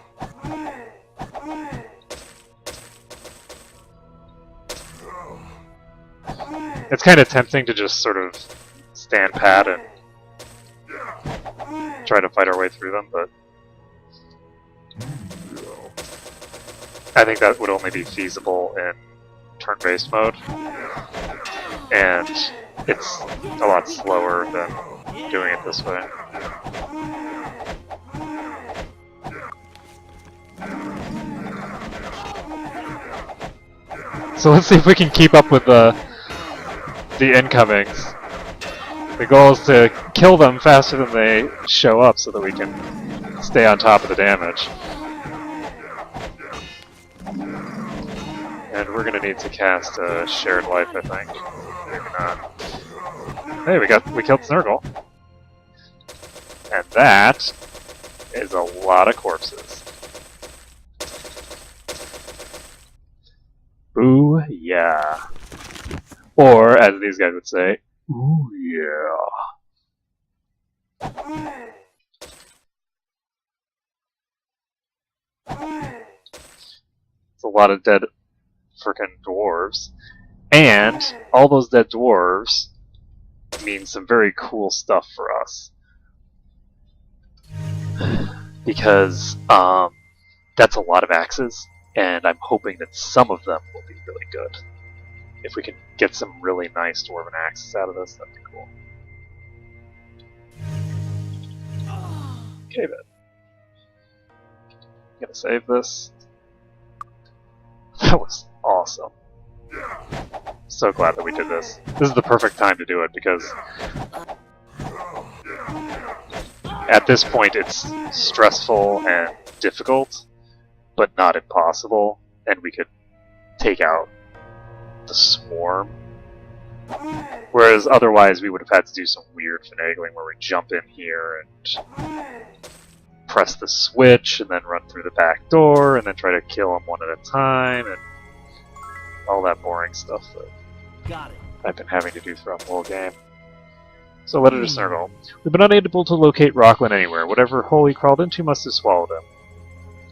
It's kind of tempting to just sort of stand pat and try to fight our way through them, but I think that would only be feasible in turn-based mode, and it's a lot slower than doing it this way. So let's see if we can keep up with the incomings. The goal is to kill them faster than they show up so that we can stay on top of the damage. And we're gonna need to cast a Shared Life, I think. Maybe not. Hey, we killed Snurgle. And that is a lot of corpses. Ooh, yeah. Or, as these guys would say, ooh, yeah. It's a lot of dead frickin' dwarves. And all those dead dwarves mean some very cool stuff for us. Because, that's a lot of axes. And I'm hoping that some of them will be really good. If we can get some really nice dwarven axes out of this, that'd be cool. Okay then. I'm gonna save this. That was awesome. So glad that we did this. This is the perfect time to do it because at this point it's stressful and difficult, but not impossible, and we could take out the swarm. Whereas otherwise we would have had to do some weird finagling where we jump in here and press the switch and then run through the back door and then try to kill them one at a time and all that boring stuff that Got it. I've been having to do throughout the whole game. So letter to Snurgle. We've been unable to locate Rockland anywhere. Whatever hole he crawled into must have swallowed him.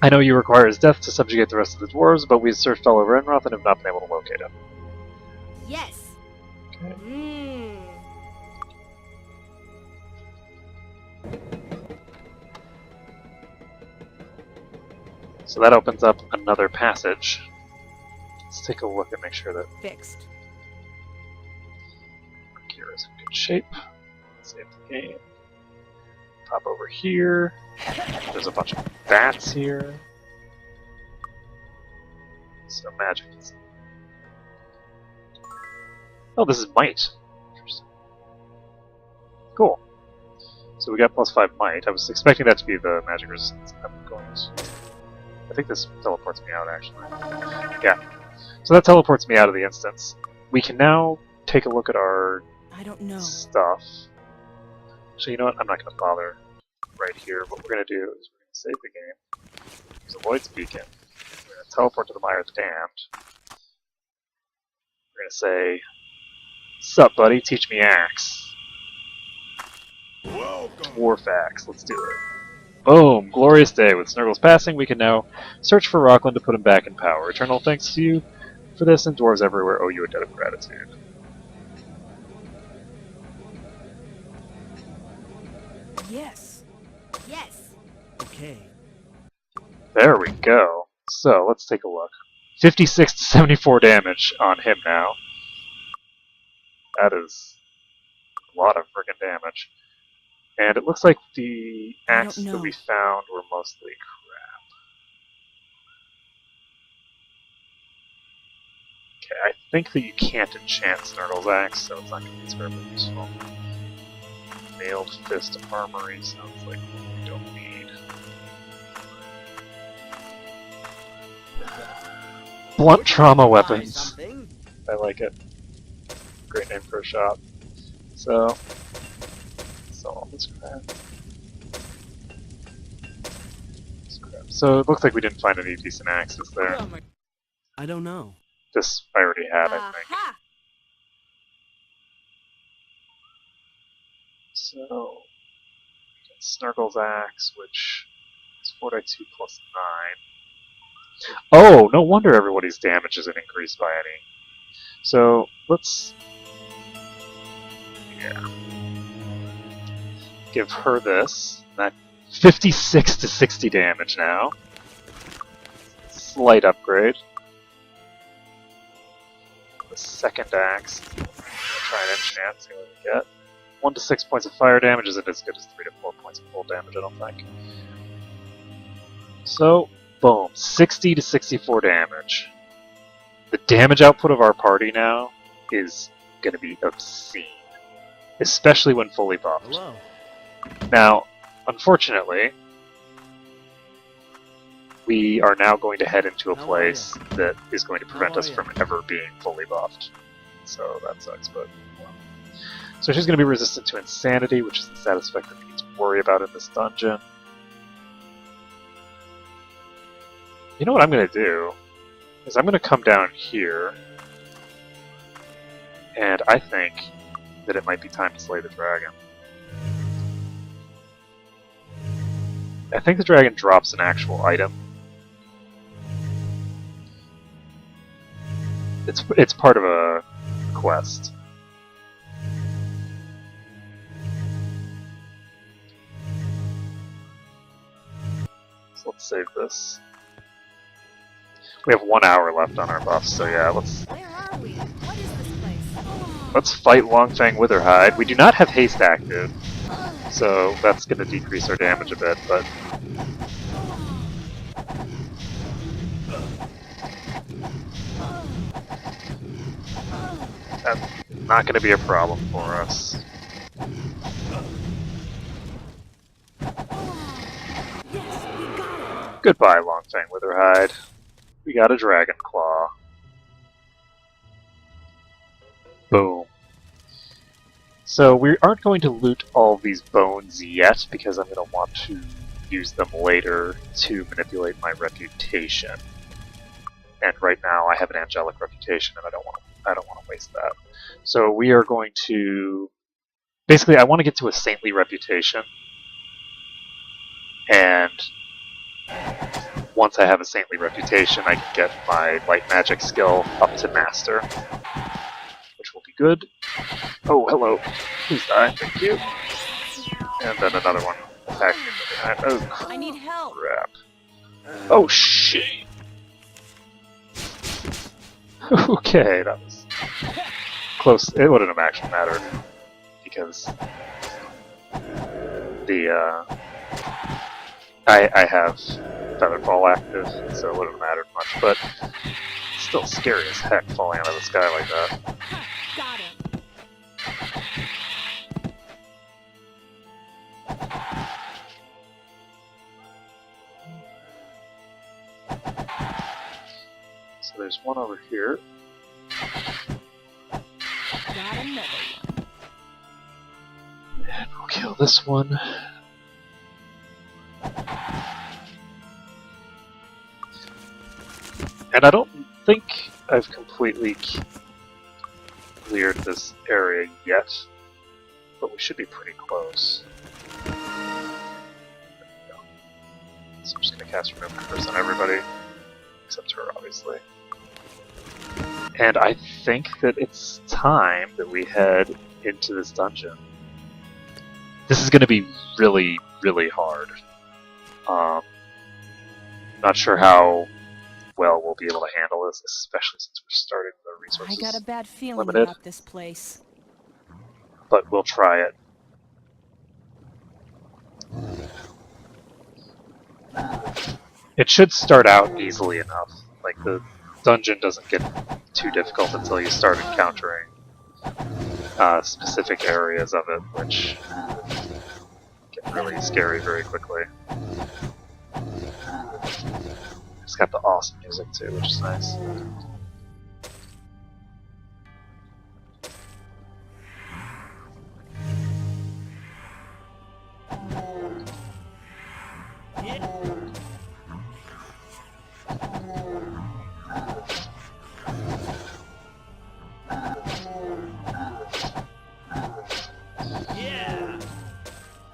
I know you require his death to subjugate the rest of the dwarves, but we've searched all over Enroth and have not been able to locate him. Yes. Okay. Mmm. So that opens up another passage. Let's take a look and make sure that Fixed. Gear is in good shape. Save the game. Pop over here. There's a bunch of bats here. So magic is... Oh, this is might. Interesting. Cool. So we got +5 might. I was expecting that to be the magic resistance. I'm going to... I think this teleports me out, actually. Yeah. So that teleports me out of the instance. We can now take a look at our I don't know. stuff. So you know what? I'm not going to bother right here. What we're going to do is we're going to save the game. There's a Lloyd's Beacon. We're going to teleport to the Mire of the Damned. We're going to say, "Sup, buddy? Teach me axe." Welcome. Dwarf axe. Let's do it. Boom! Glorious day. With Snurgle's passing, we can now search for Rockland to put him back in power. Eternal thanks to you for this, and dwarves everywhere owe you a debt of gratitude. Yes. Yes. Okay. There we go. So, let's take a look. 56 to 74 damage on him now. That is a lot of friggin' damage. And it looks like the I don't axes that know. we found were mostly crap. Okay, I think that you can't enchant Snurgle's axe, so it's not going to be terribly useful. Nailed Fist Armory sounds like what we don't need. Blunt Trauma Buy Weapons. something? I like it. Great name for a shop. So, sell all this crap. So it looks like we didn't find any decent axes there. Oh my... I don't know. This I already had, I think. Aha! So, Snurgle's axe, which is 4x2 plus 9. Oh, no wonder everybody's damage isn't increased by any. So, let's... Yeah. give her this. That 56 to 60 damage now. Slight upgrade. The second axe. Try and enchant, see what we get. 1 to 6 points of fire damage isn't as good as 3 to 4 points of full damage, I don't think. So, boom. 60 to 64 damage. The damage output of our party now is going to be obscene. Especially when fully buffed. Hello. Now, unfortunately, we are now going to head into a How are place that is going to prevent How us are from ever being fully buffed. So that sucks, but well. So she's going to be resistant to insanity, which is the status effect that we need to worry about in this dungeon. You know what I'm going to do? Is I'm going to come down here, and I think that it might be time to slay the dragon. I think the dragon drops an actual item. It's part of a quest. So let's save this. We have 1 hour left on our buffs, so yeah, Where are we? What is this place? let's fight Longfang Witherhide. We do not have haste active, so that's going to decrease our damage a bit, but that's not going to be a problem for us. Yes, we got it. Goodbye, Longfang Witherhide. We got a Dragon Claw. Boom. So we aren't going to loot all of these bones yet, because I'm going to want to use them later to manipulate my reputation. And right now I have an angelic reputation, and I don't want to waste that. So we are going to basically, I want to get to a saintly reputation, and once I have a saintly reputation, I can get my light magic skill up to master, which will be good. Oh, hello. Please die. Thank you. And then another one attacking me from behind. Oh, I need help. crap. Oh, shit. Okay, that was close. It wouldn't have actually mattered, because the, I have Featherfall active, so it wouldn't have mattered much, but it's still scary as heck falling out of the sky like that. Got him. So there's one over here. Got another one. And we'll kill this one. And I don't think I've completely cleared this area yet, but we should be pretty close. There we go. So I'm just going to cast Remove Curse on everybody, except her, obviously. And I think that it's time that we head into this dungeon. This is going to be really, really hard. Not sure how well we'll be able to handle this, especially since we're starting with our resources. I got a bad feeling limited. about this place. But we'll try it. It should start out easily enough. Like, the dungeon doesn't get too difficult until you start encountering specific areas of it, which get really scary very quickly. It's got the awesome music too, which is nice. Yeah.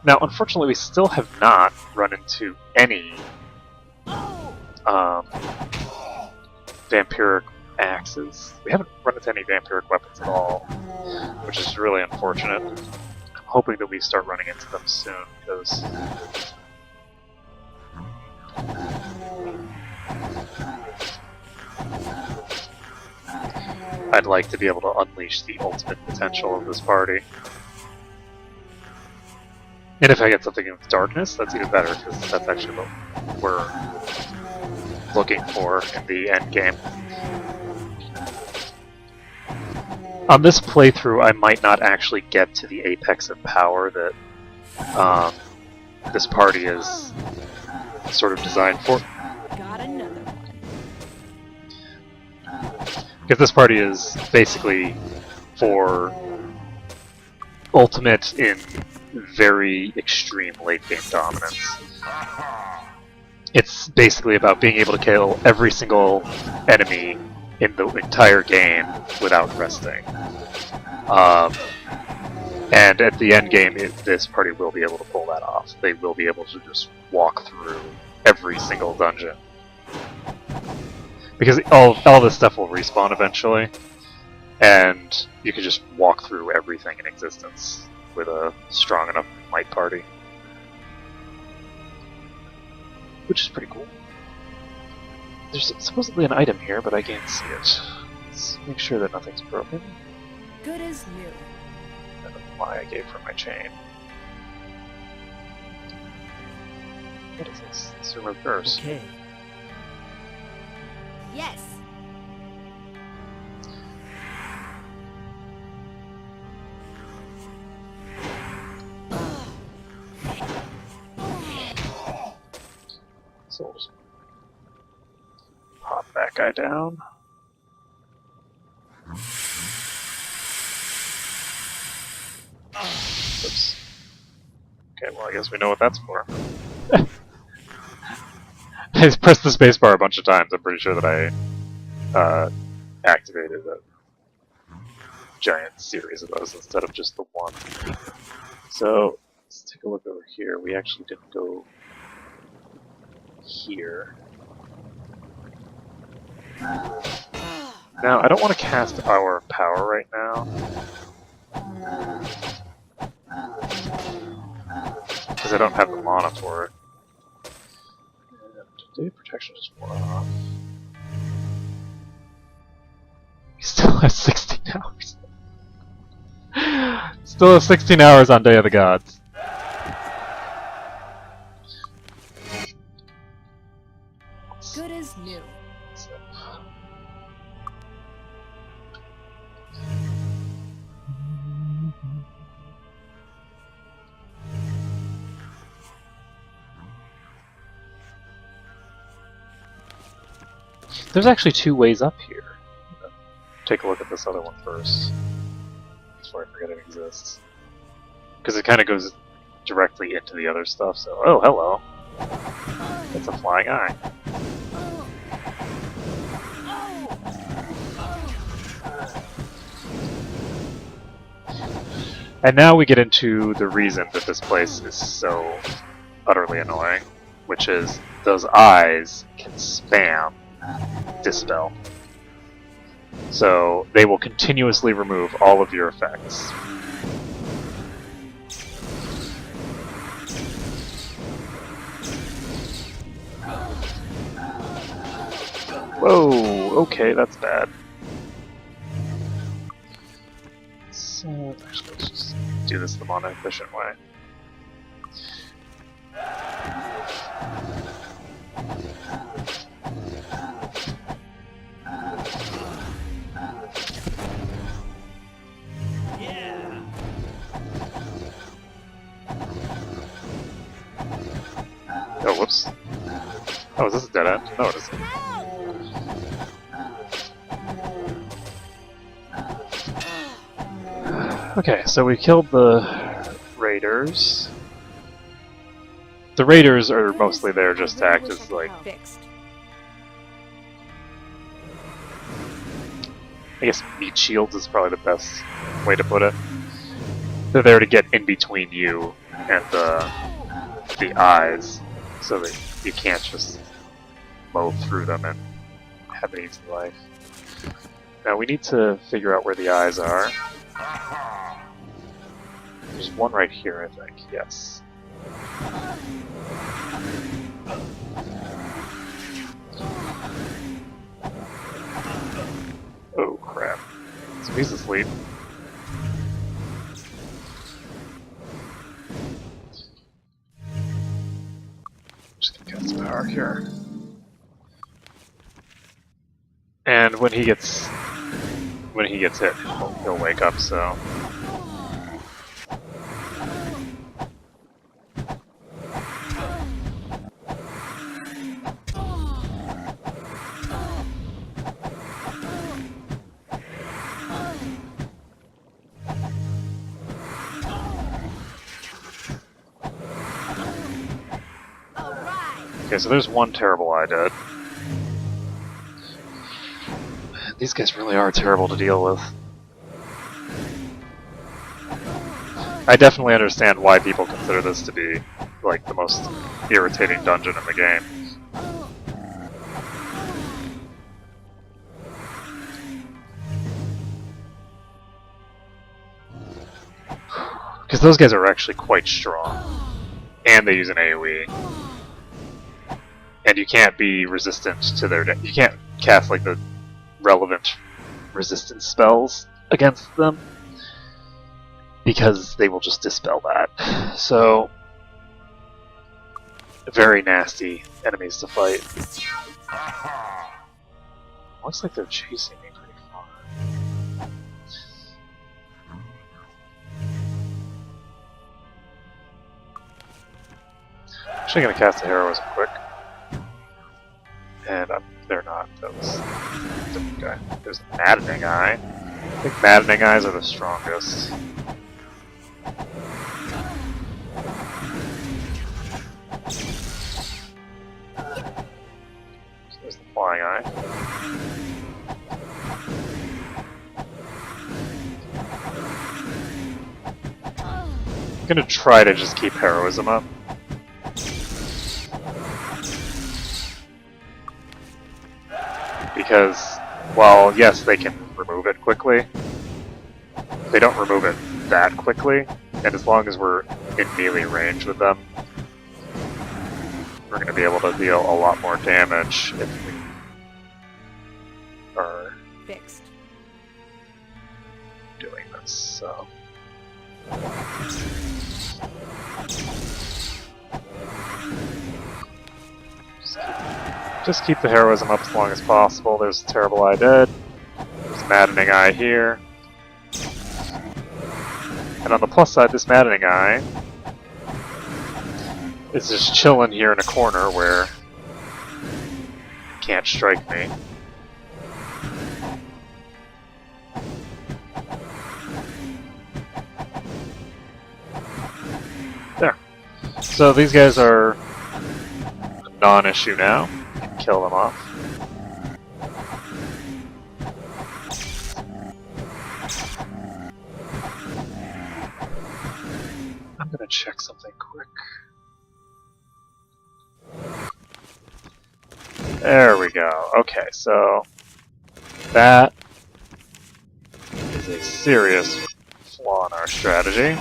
Now, unfortunately, we still have not run into any vampiric axes. We haven't run into any vampiric weapons at all, which is really unfortunate. hoping that we start running into them soon, because I'd like to be able to unleash the ultimate potential of this party. And if I get something in darkness, that's even better, because that's actually what we're looking for in the end game. On this playthrough, I might not actually get to the apex of power that this party is sort of designed for. Got another one. Because this party is basically for ultimate in very extreme late game dominance. It's basically about being able to kill every single enemy in the entire game without resting. And at the end game, this party will be able to pull that off. They will be able to just walk through every single dungeon. Because all this stuff will respawn eventually, and you can just walk through everything in existence with a strong enough might party. Which is pretty cool. There's supposedly an item here, but I can't see it. Let's make sure that nothing's broken. Good as new. I don't know why I gave her my chain. What is this? It's a reverse. Okay. Yes. So we'll just pop that guy down. Oops. Okay, well I guess we know what that's for. I pressed the spacebar a bunch of times. I'm pretty sure that I activated a giant series of those instead of just the one. So let's take a look over here. We actually didn't go here. Now, I don't want to cast our power right now, because I don't have the mana for it. And day protection just wore off. We still have 16 hours. Still have 16 hours on Day of the Gods. Good as new. There's actually two ways up here. Take a look at this other one first, before I forget it exists. Because it kind of goes directly into the other stuff, so... Oh, hello! It's a flying eye. And now we get into the reason that this place is so utterly annoying, which is those eyes can spam Dispel. So they will continuously remove all of your effects. Whoa, okay, that's bad. So, actually, let's just do this the more efficient way. Yeah. Oh, whoops. Oh, is this a dead end? No, it isn't. Okay, so we killed the raiders. The raiders are mostly there just to act as, like, Fixed. I guess meat shields is probably the best way to put it. They're there to get in between you and the eyes, so that you can't just mow through them and have an easy life. Now we need to figure out where the eyes are. There's one right here, I think. Yes. Oh, crap. So he's asleep. Just gonna get some power here. And when he gets hit, he'll wake up, so. Okay, so there's one terrible eye dead. These guys really are terrible to deal with. I definitely understand why people consider this to be, like, the most irritating dungeon in the game. Because those guys are actually quite strong. And they use an AoE. And you can't be resistant to their... You can't cast, like, the relevant resistance spells against them. Because they will just dispel that. So... very nasty enemies to fight. Looks like they're chasing me pretty far. Actually gonna cast a heroism quick. And they're not. That was a different guy. There's a maddening eye. I think maddening eyes are the strongest. So there's the flying eye. I'm gonna try to just keep heroism up. Because, while yes, they can remove it quickly, they don't remove it that quickly, and as long as we're in melee range with them, we're going to be able to deal a lot more damage if we are Fixed. doing this, so... Just keep the heroism up as long as possible. There's a terrible eye dead. There's a maddening eye here. And on the plus side, this maddening eye is just chilling here in a corner where it can't strike me. There. So these guys are a non-issue now. Kill them off. I'm gonna check something quick. There we go. Okay, so that is a serious flaw in our strategy.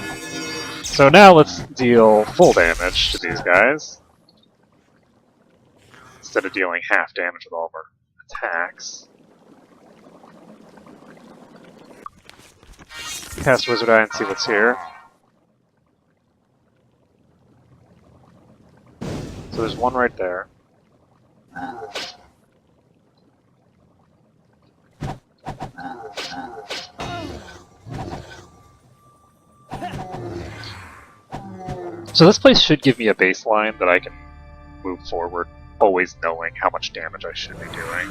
So now let's deal full damage to these guys, instead of dealing half damage with all of our attacks. Cast Wizard Eye and see what's here. So there's one right there. So this place should give me a baseline that I can move forward, always knowing how much damage I should be doing.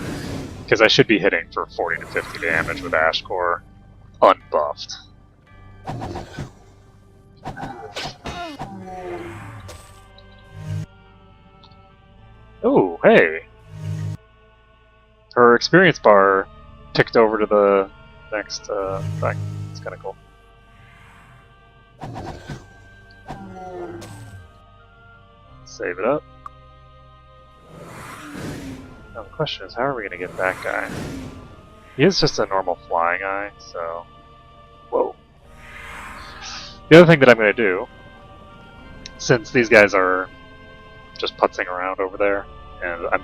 Because I should be hitting for 40 to 50 damage with Ashcore, unbuffed. Oh, hey! Her experience bar ticked over to the next thing. It's kinda cool. Save it up. Now the question is, how are we gonna get that guy? He is just a normal flying eye, so... Whoa. The other thing that I'm going to do, since these guys are just putzing around over there, and I'm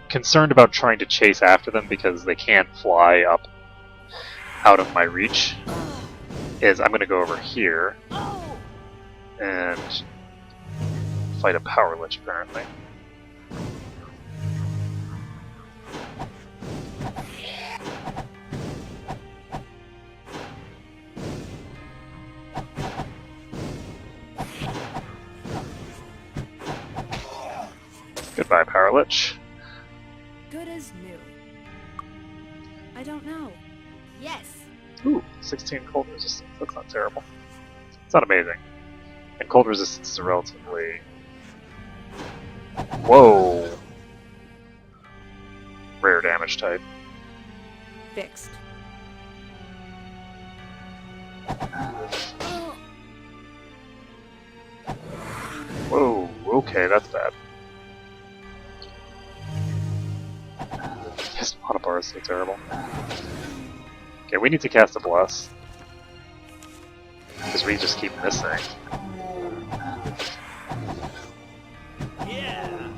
concerned about trying to chase after them because they can't fly up out of my reach, is I'm going to go over here and fight a Power Lich, apparently. Goodbye, Power Lich. Good as new. I don't know. Yes. Ooh, 16 cold resistance. That's not terrible. It's not amazing. And cold resistance is a relatively... Whoa! Rare damage type. Fixed. Whoa, okay, that's bad. This mana bar is so terrible. Okay, we need to cast a Bless. Because we just keep missing. Yeah.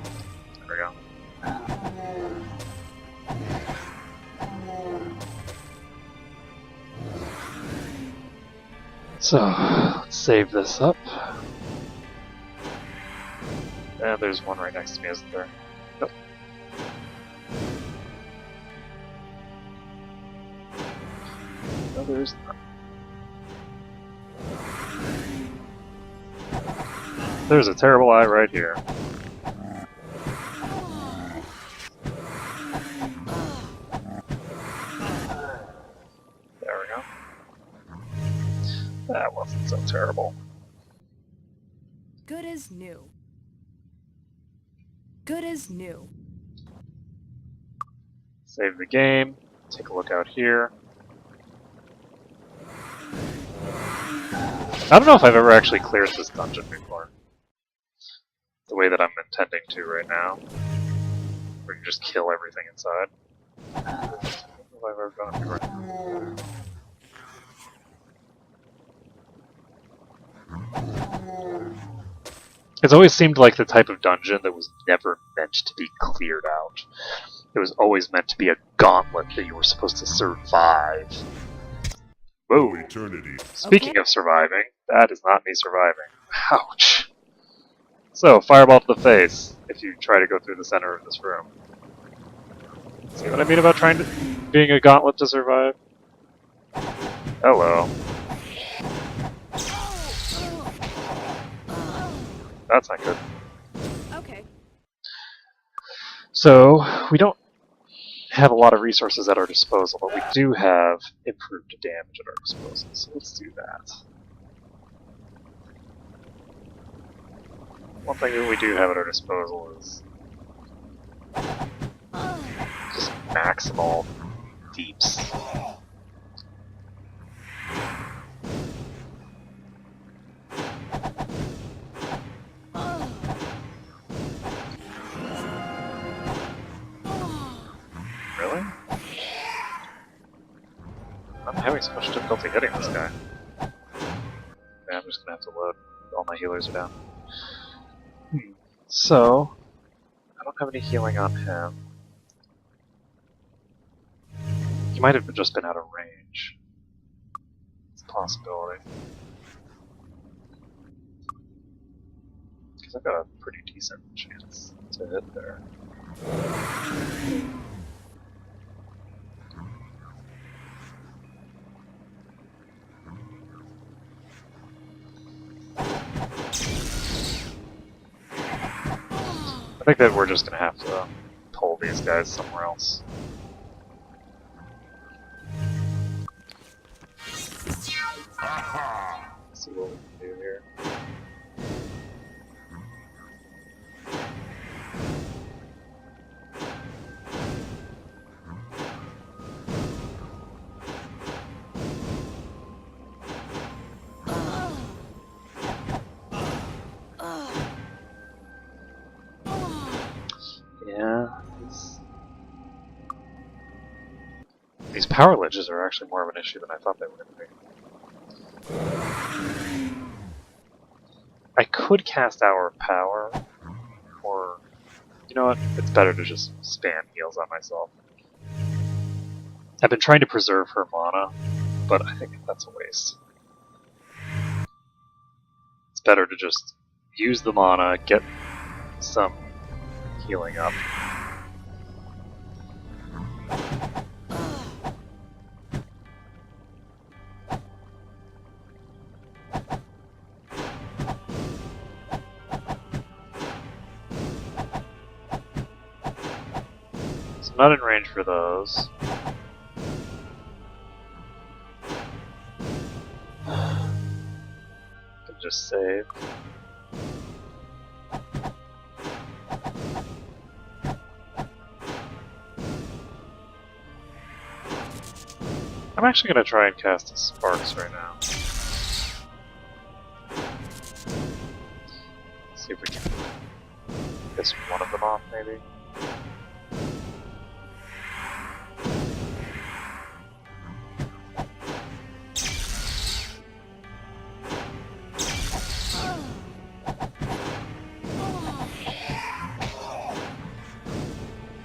There we go. So, let's save this up. And there's one right next to me, isn't there? Nope. No, there's not. There's a terrible eye right here. There we go. That wasn't so terrible. Good as new. Good as new. Save the game. Take a look out here. I don't know if I've ever actually cleared this dungeon before. The way that I'm intending to right now. Where you just kill everything inside. I don't know if I've ever done it before. It's always seemed like the type of dungeon that was never meant to be cleared out. It was always meant to be a gauntlet that you were supposed to survive. Whoa. Eternity. Speaking Okay. of surviving, that is not me surviving. Ouch. So, fireball to the face if you try to go through the center of this room. See what I mean about being a gauntlet to survive? Hello. That's not good. Okay. So, we don't have a lot of resources at our disposal, but we do have improved damage at our disposal, so let's do that. One thing that we do have at our disposal is just maximal deeps. Really? I'm having so much difficulty hitting this guy. Yeah, I'm just gonna have to load. All my healers are down. So, I don't have any healing on him. He might have just been out of range. It's a possibility. Because I've got a pretty decent chance to hit there. I think that we're just gonna have to pull these guys somewhere else. Let's see what we can do here. Yeah, these power ledges are actually more of an issue than I thought they were going to be. I could cast Hour of Power, or you know what? It's better to just spam heals on myself. I've been trying to preserve her mana, but I think that's a waste. It's better to just use the mana, get some healing up. So I'm not in range for those. Can just save. I'm actually going to try and cast Sparks right now. See if we can piss one of them off, maybe.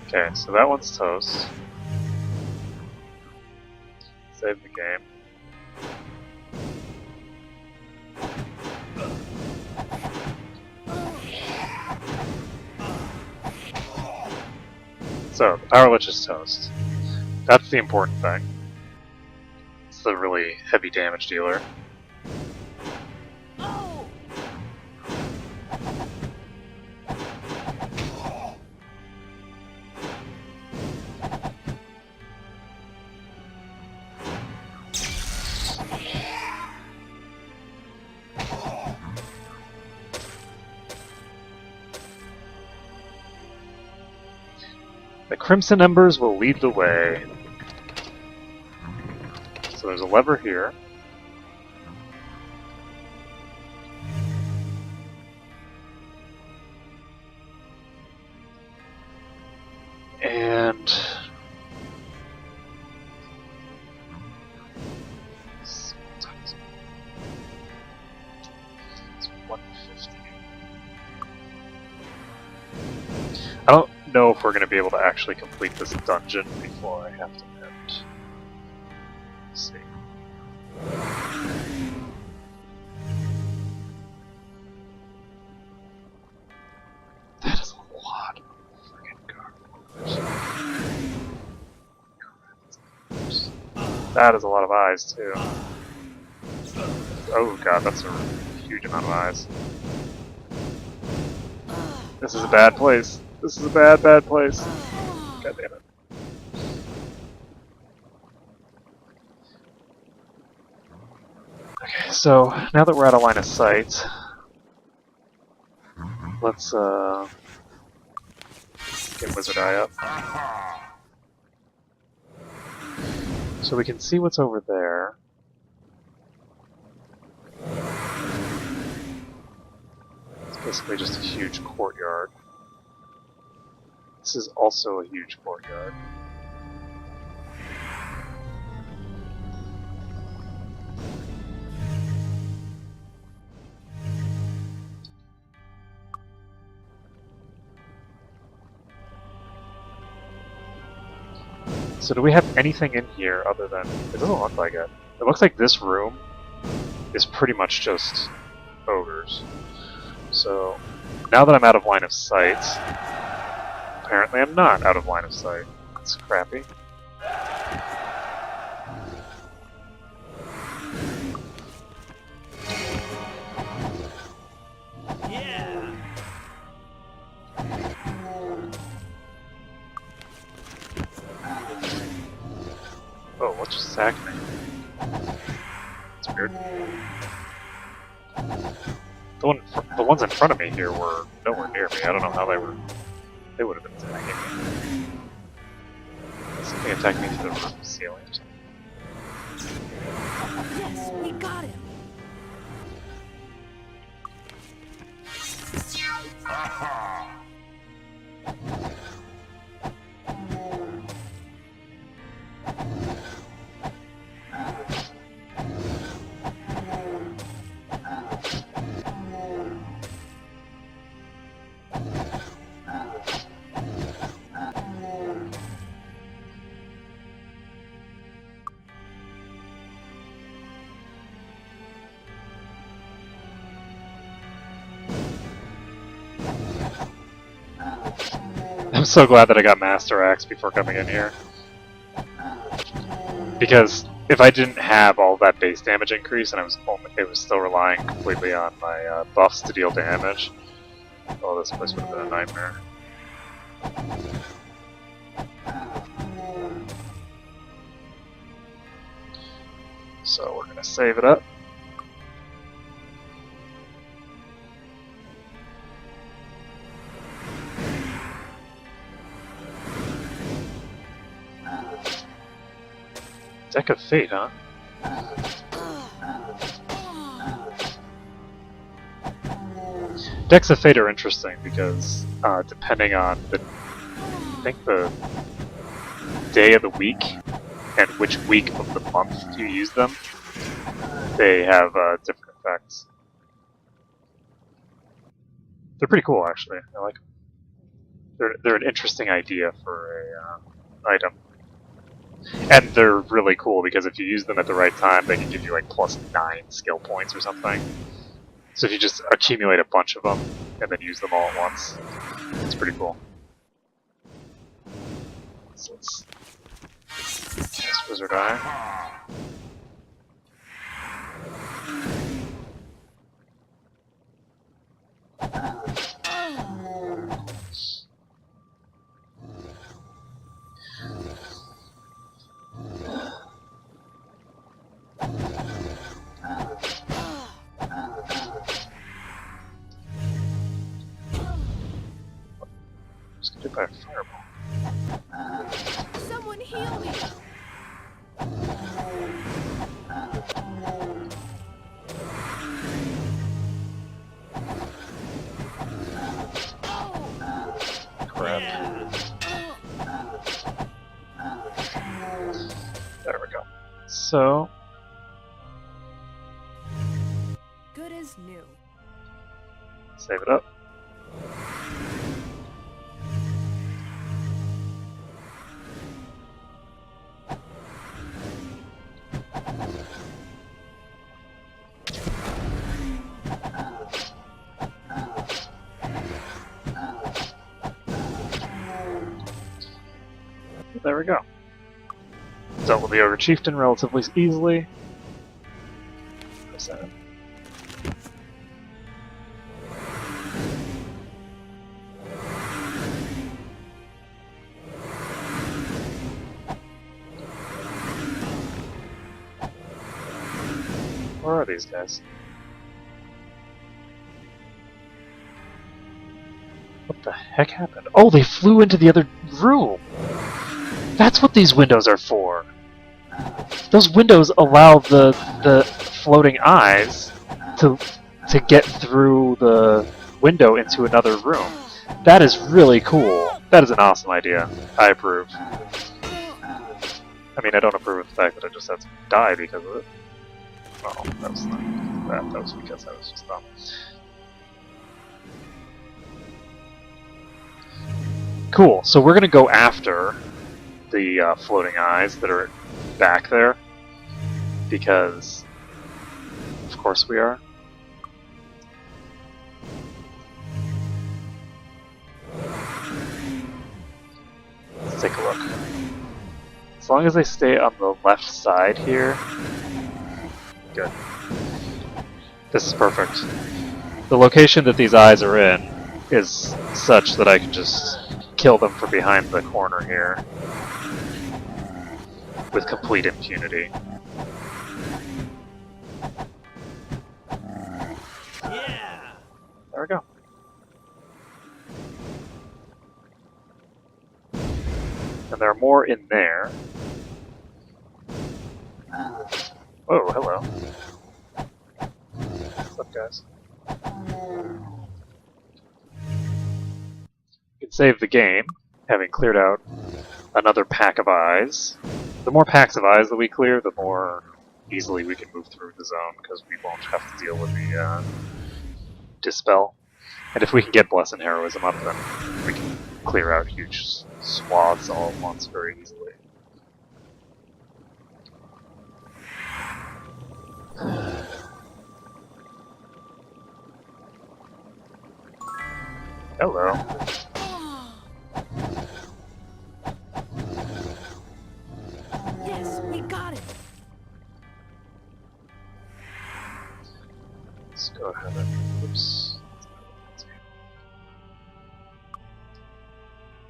Okay, so that one's toast. Save the game. So, the Power Lich is toast. That's the important thing. It's the really heavy damage dealer. The Crimson Embers will lead the way. So there's a lever here. And it's 150. I don't know if we're going to be able to actually complete this dungeon before I have to end. Let's see. That is a lot of friggin' garbage. That is a lot of eyes, too. Oh god, that's a huge amount of eyes. This is a bad place. This is a bad, bad place. God damn it. Okay, so now that we're out of line of sight, let's get Wizard Eye up. So we can see what's over there. It's basically just a huge courtyard. This is also a huge courtyard. So do we have anything in here other than... It doesn't look like it. It looks like this room is pretty much just ogres. So now that I'm out of line of sight, apparently I'm not out of line of sight. That's crappy. Yeah. Oh, what just sacked me? That's weird. The ones in front of me here were nowhere near me. I don't know how they were. They would have been attacking me. Something attacked me through the roof ceiling or something. Yes, we got him. I'm so glad that I got Master Axe before coming in here. Because if I didn't have all that base damage increase and it was still relying completely on my buffs to deal damage, oh, this place would have been a nightmare. So we're gonna save it up. Deck of Fate, huh? Decks of Fate are interesting because depending on I think the day of the week and which week of the month you use them, they have different effects. They're pretty cool, actually. I like them. They're an interesting idea for a item. And they're really cool because if you use them at the right time, they can give you like +9 skill points or something. So if you just accumulate a bunch of them and then use them all at once, it's pretty cool. So let's Wizard Eye. Just gonna do it by a fireball. Someone heal me! Crap. Yeah. There we go. So, Good as new. save it up. There we go. Dealt with the Ogre Chieftain relatively easily. Press that. Where are these guys? What the heck happened? Oh, they flew into the other room! That's what these windows are for! Those windows allow the floating eyes to get through the window into another room. That is really cool. That is an awesome idea. I approve. I mean, I don't approve of the fact that I just had to die because of it. Well, that was not that. That was because I was just dumb. Cool. So we're gonna go after the floating eyes that are back there because, of course, we are. Let's take a look. As long as they stay on the left side here. Good. This is perfect. The location that these eyes are in is such that I can just kill them from behind the corner here with complete impunity. Yeah. There we go. And there are more in there. Oh, hello. What's up, guys? You can save the game, having cleared out another pack of eyes. The more packs of eyes that we clear, the more easily we can move through the zone, because we won't have to deal with the Dispel. And if we can get Bless and Heroism up, then we can clear out huge swaths all at once very easily. Hello.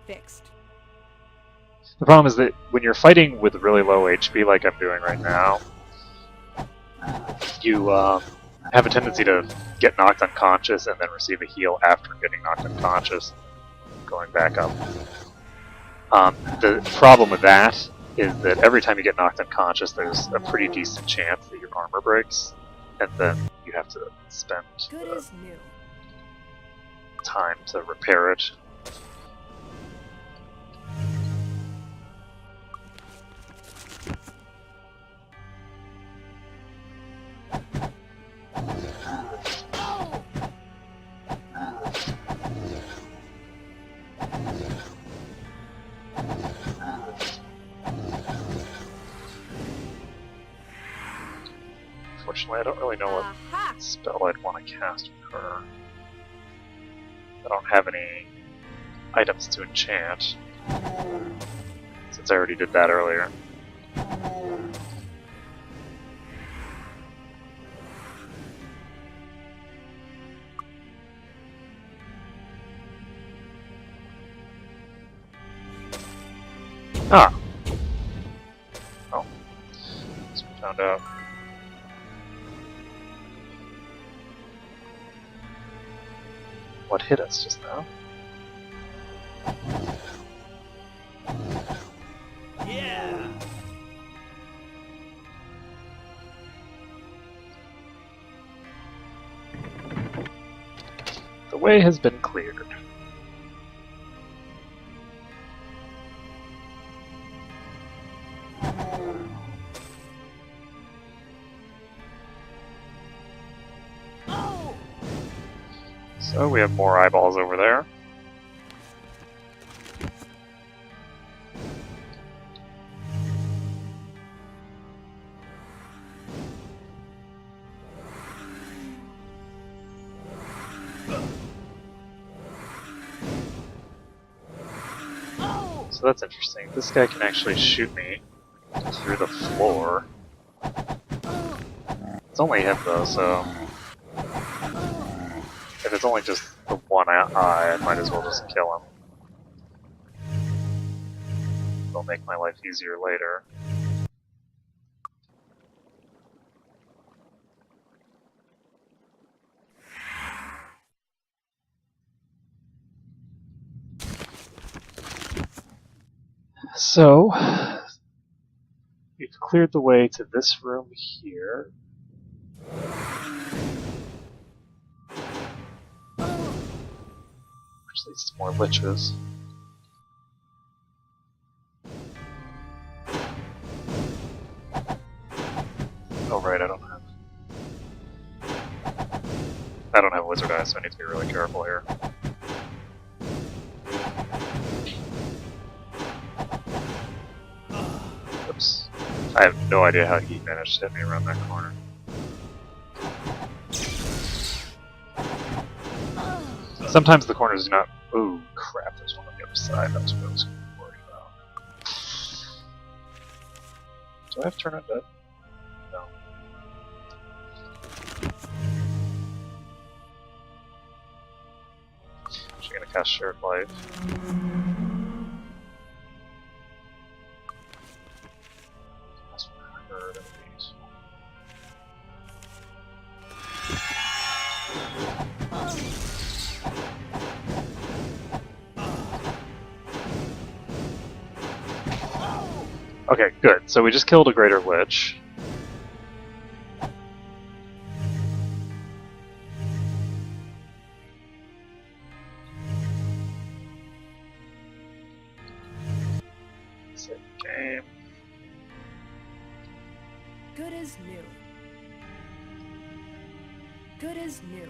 fixed. The problem is that when you're fighting with really low HP like I'm doing right now, you have a tendency to get knocked unconscious and then receive a heal after getting knocked unconscious, going back up. The problem with that is that every time you get knocked unconscious, there's a pretty decent chance that your armor breaks, and then you have to spend Good as new. time to repair it. Unfortunately, I don't really know what Aha! spell I'd want to cast with her. I don't have any items to enchant, since I already did that earlier. Ah! Oh. As we found out. What hit us just now? Yeah. The way has been cleared. Oh. So we have more eyeballs over there. Oh. So that's interesting. This guy can actually shoot me through the floor. It's only him though, so if it's only just the one eye, I might as well just kill him. It'll make my life easier later. So, we've cleared the way to this room here. Which leads to more liches. Oh right, I don't have wizard eyes, so I need to be really careful here. Oops. I have no idea how he managed to hit me around that corner. Sometimes the corners do not... Ooh, crap, there's one on the other side. That's what I was worried about. Do I have turn undead? No. Actually gonna cast Shared Life. That's what I heard of these. Okay, good. So we just killed a Greater Lich. Save game. Good as new. Good as new.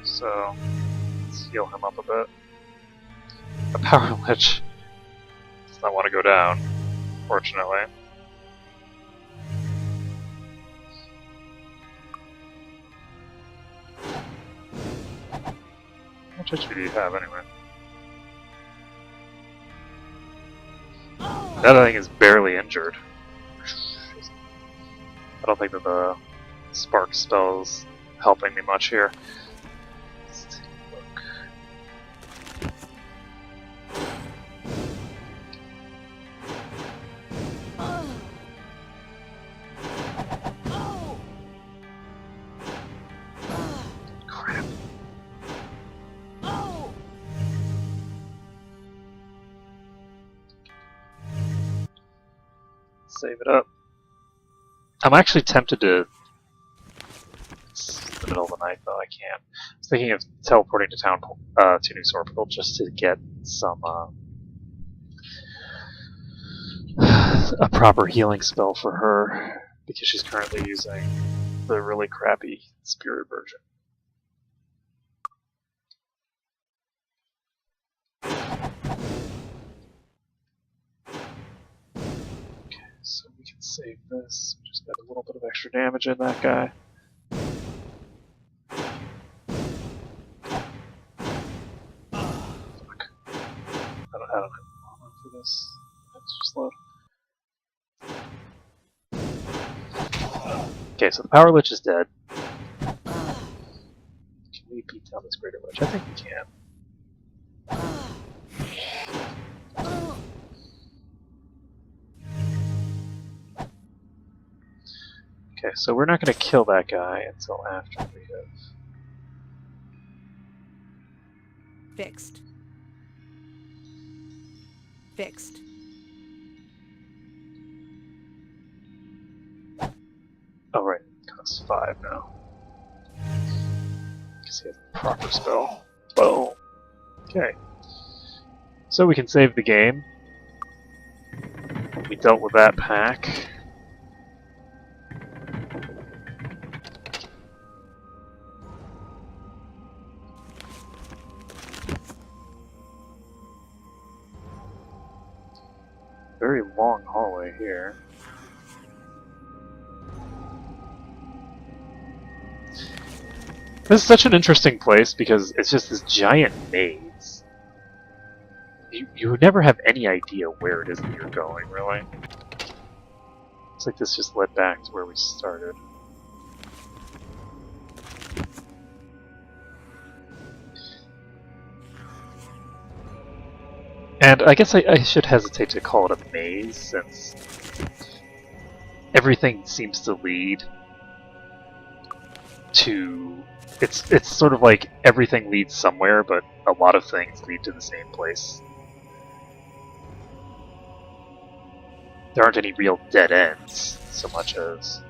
So, let's heal him up a bit. The Power Lich does not want to go down, fortunately. much HP do you have anyway? That thing is barely injured. I don't think that the spark spell's helping me much here. Let's take a look. Crap. Save it up. I'm actually tempted to. It's the middle of the night, though. I can't. I was thinking of teleporting to town to New Sorpical just to get some a proper healing spell for her because she's currently using the really crappy spirit version. So we can save this. Just got a little bit of extra damage in that guy. Fuck. I don't have armor for this. Let's just load. Okay, so the Power Lich is dead. Can we beat down this Greater Lich? I think we can. Okay, so we're not going to kill that guy until after we have... Fixed. Fixed. Oh right, it costs 5 now. Because he has a proper spell. Boom! Okay. So we can save the game. We dealt with that pack. Very long hallway here. This is such an interesting place because it's just this giant maze. You never have any idea where it is that you're going, really. It's like this just led back to where we started. And I guess I should hesitate to call it a maze, since everything seems to lead to... It's sort of like everything leads somewhere, but a lot of things lead to the same place. There aren't any real dead ends, so much as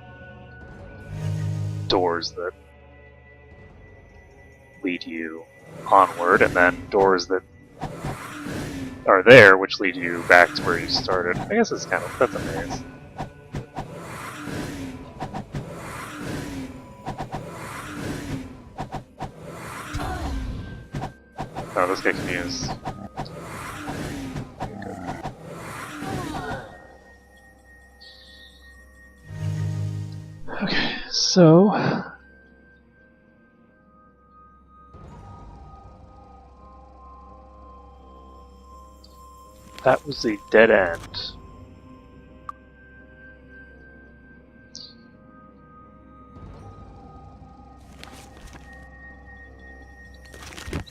doors that lead you onward, and then doors that are there, which lead you back to where you started. I guess it's kind of, that's a maze. Oh, this guy can use... Okay, so... that was a dead end.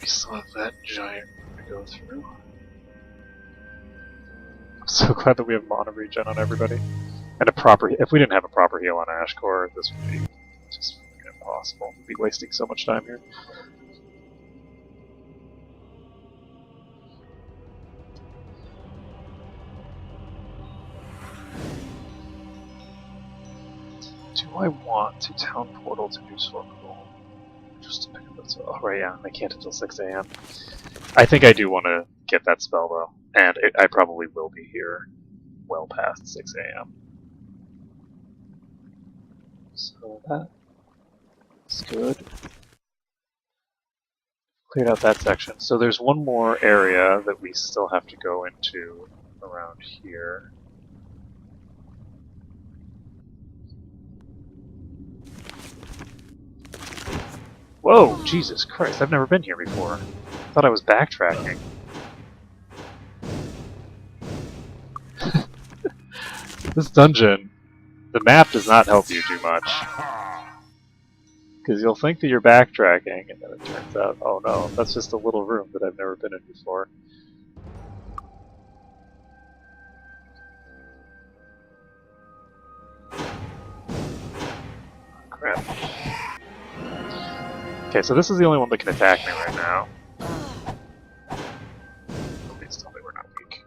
We still have that giant to go through. I'm so glad that we have mana regen on everybody. And a proper... if we didn't have a proper heal on Ashcore, this would be just impossible. We'd be wasting so much time here. Do I want to town portal to New Sorpical? Just to pick up that spell. Oh, right, yeah, I can't until 6 AM. I think I do want to get that spell, though. And I probably will be here well past 6 AM. So that's good. Cleared out that section. So there's one more area that we still have to go into around here. Whoa, Jesus Christ, I've never been here before. thought I was backtracking. This dungeon, the map does not help you too much. Because you'll think that you're backtracking, and then it turns out, oh no, that's just a little room that I've never been in before. Crap. Okay, so this is the only one that can attack me right now. Please tell me we're not weak.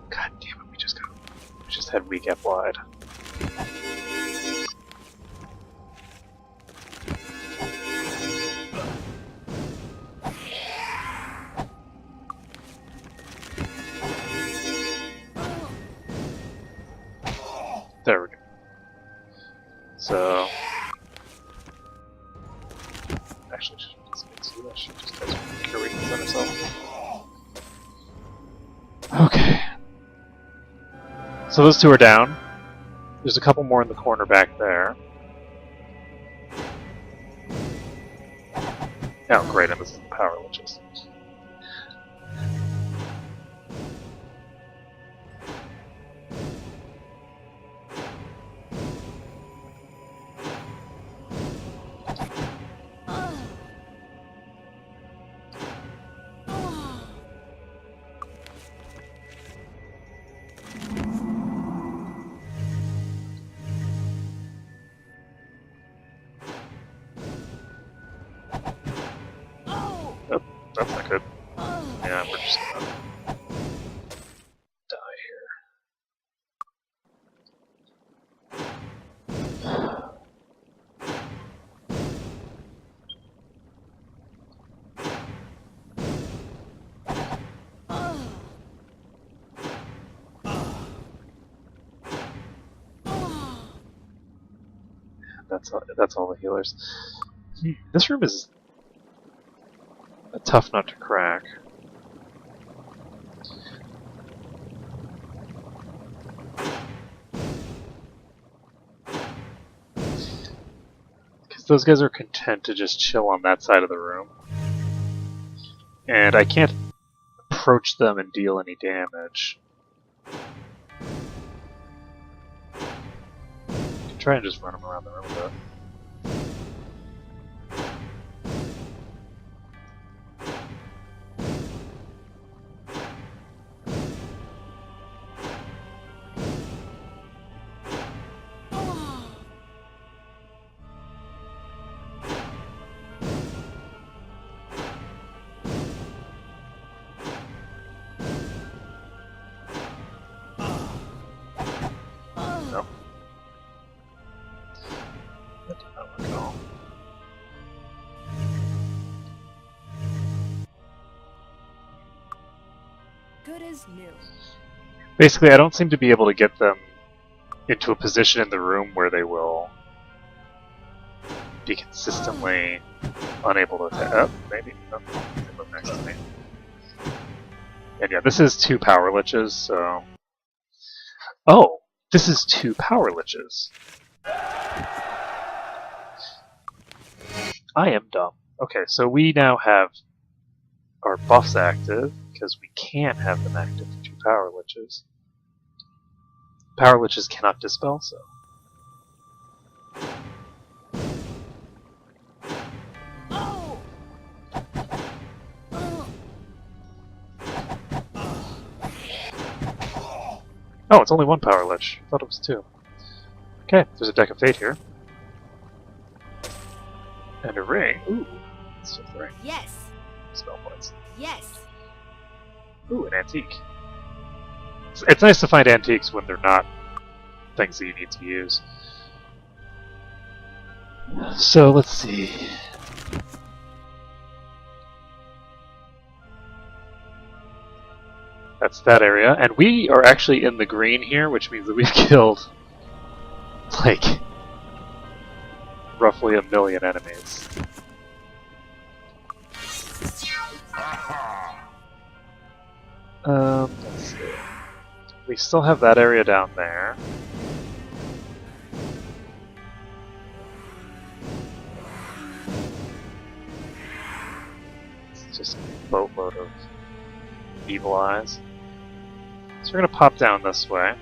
God damn it, we just had weak applied. There we go. So, actually, I should just have some cure weakness on herself. Okay. So those two are down. There's a couple more in the corner back there. Oh, great, and this is the power liches. Oh, that's not good. Yeah, we're just gonna die here. That's all the healers. This room is a tough nut to crack. Because those guys are content to just chill on that side of the room. And I can't approach them and deal any damage. I can try and just run them around the room a bit. No. That did not work at all. Good as new. Basically, I don't seem to be able to get them into a position in the room where they will be consistently unable to attack. Oh, maybe. Oh, they look next to me. And yeah, this is 2 power liches, so... Oh! This is 2 power liches. I am dumb. Okay, so we now have our buffs active, because we can have them active for 2 power liches. Power liches cannot dispel, so... Oh, it's only 1 power lich. I thought it was 2. Okay, there's a deck of fate here. And a ring. Ooh, it's just a ring. Yes. Spell points. Yes. Ooh, an antique. It's nice to find antiques when they're not things that you need to use. So, let's see. That's that area. And we are actually in the green here, which means that we've killed, like, roughly 1 million enemies. Let's see. We still have that area down there. Let's just a boatload of evil eyes. So we're gonna pop down this way.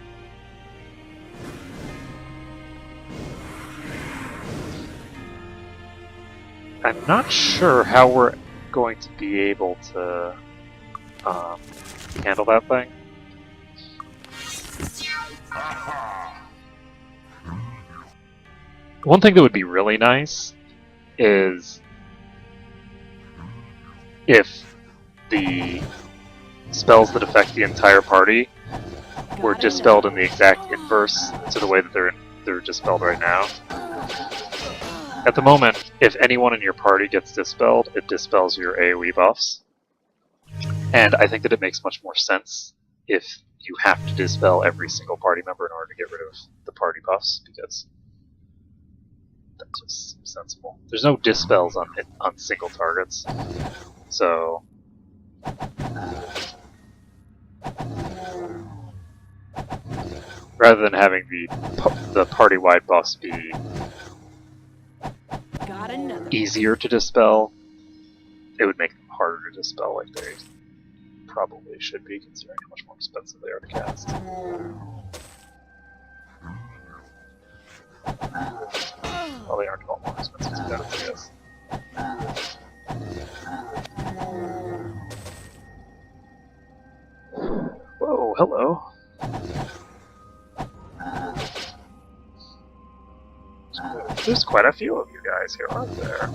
I'm not sure how we're going to be able to handle that thing. One thing that would be really nice is if the spells that affect the entire party were dispelled in the exact inverse to the way that they're dispelled right now. At the moment, if anyone in your party gets dispelled, it dispels your AoE buffs. And I think that it makes much more sense if you have to dispel every single party member in order to get rid of the party buffs, because that just seems sensible. There's no dispels on single targets, so rather than having the party-wide buffs be Got another. easier to dispel, it would make them harder to dispel like they probably should be, considering how much more expensive they are to cast. Well, they aren't all more expensive to cast, I guess. Whoa, hello. There's quite a few of you guys here, aren't there?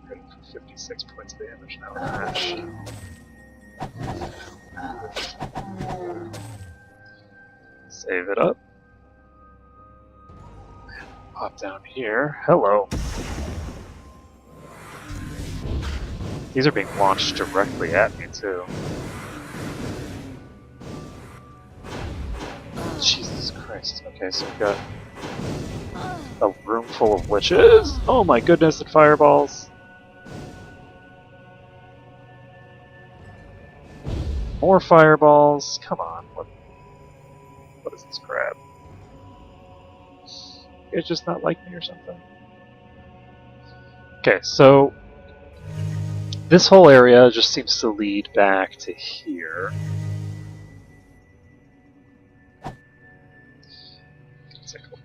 Ready for 56 points of damage now. Match. Save it up. Pop down here. Hello. These are being launched directly at me, too. Jesus Christ. Okay, so we've got a room full of witches. Oh my goodness, and fireballs. More fireballs. Come on. What is this crap? It's just not like me or something. Okay, so this whole area just seems to lead back to here. Take a look.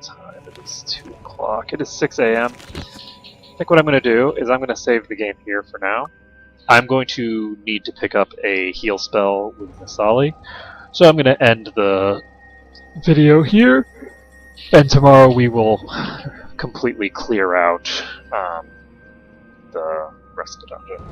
Time, it is 2 o'clock. It is 6 a.m. I think what I'm going to do is I'm going to save the game here for now. I'm going to need to pick up a heal spell with Misali, so I'm going to end the video here, and tomorrow we will completely clear out the rest of the dungeon.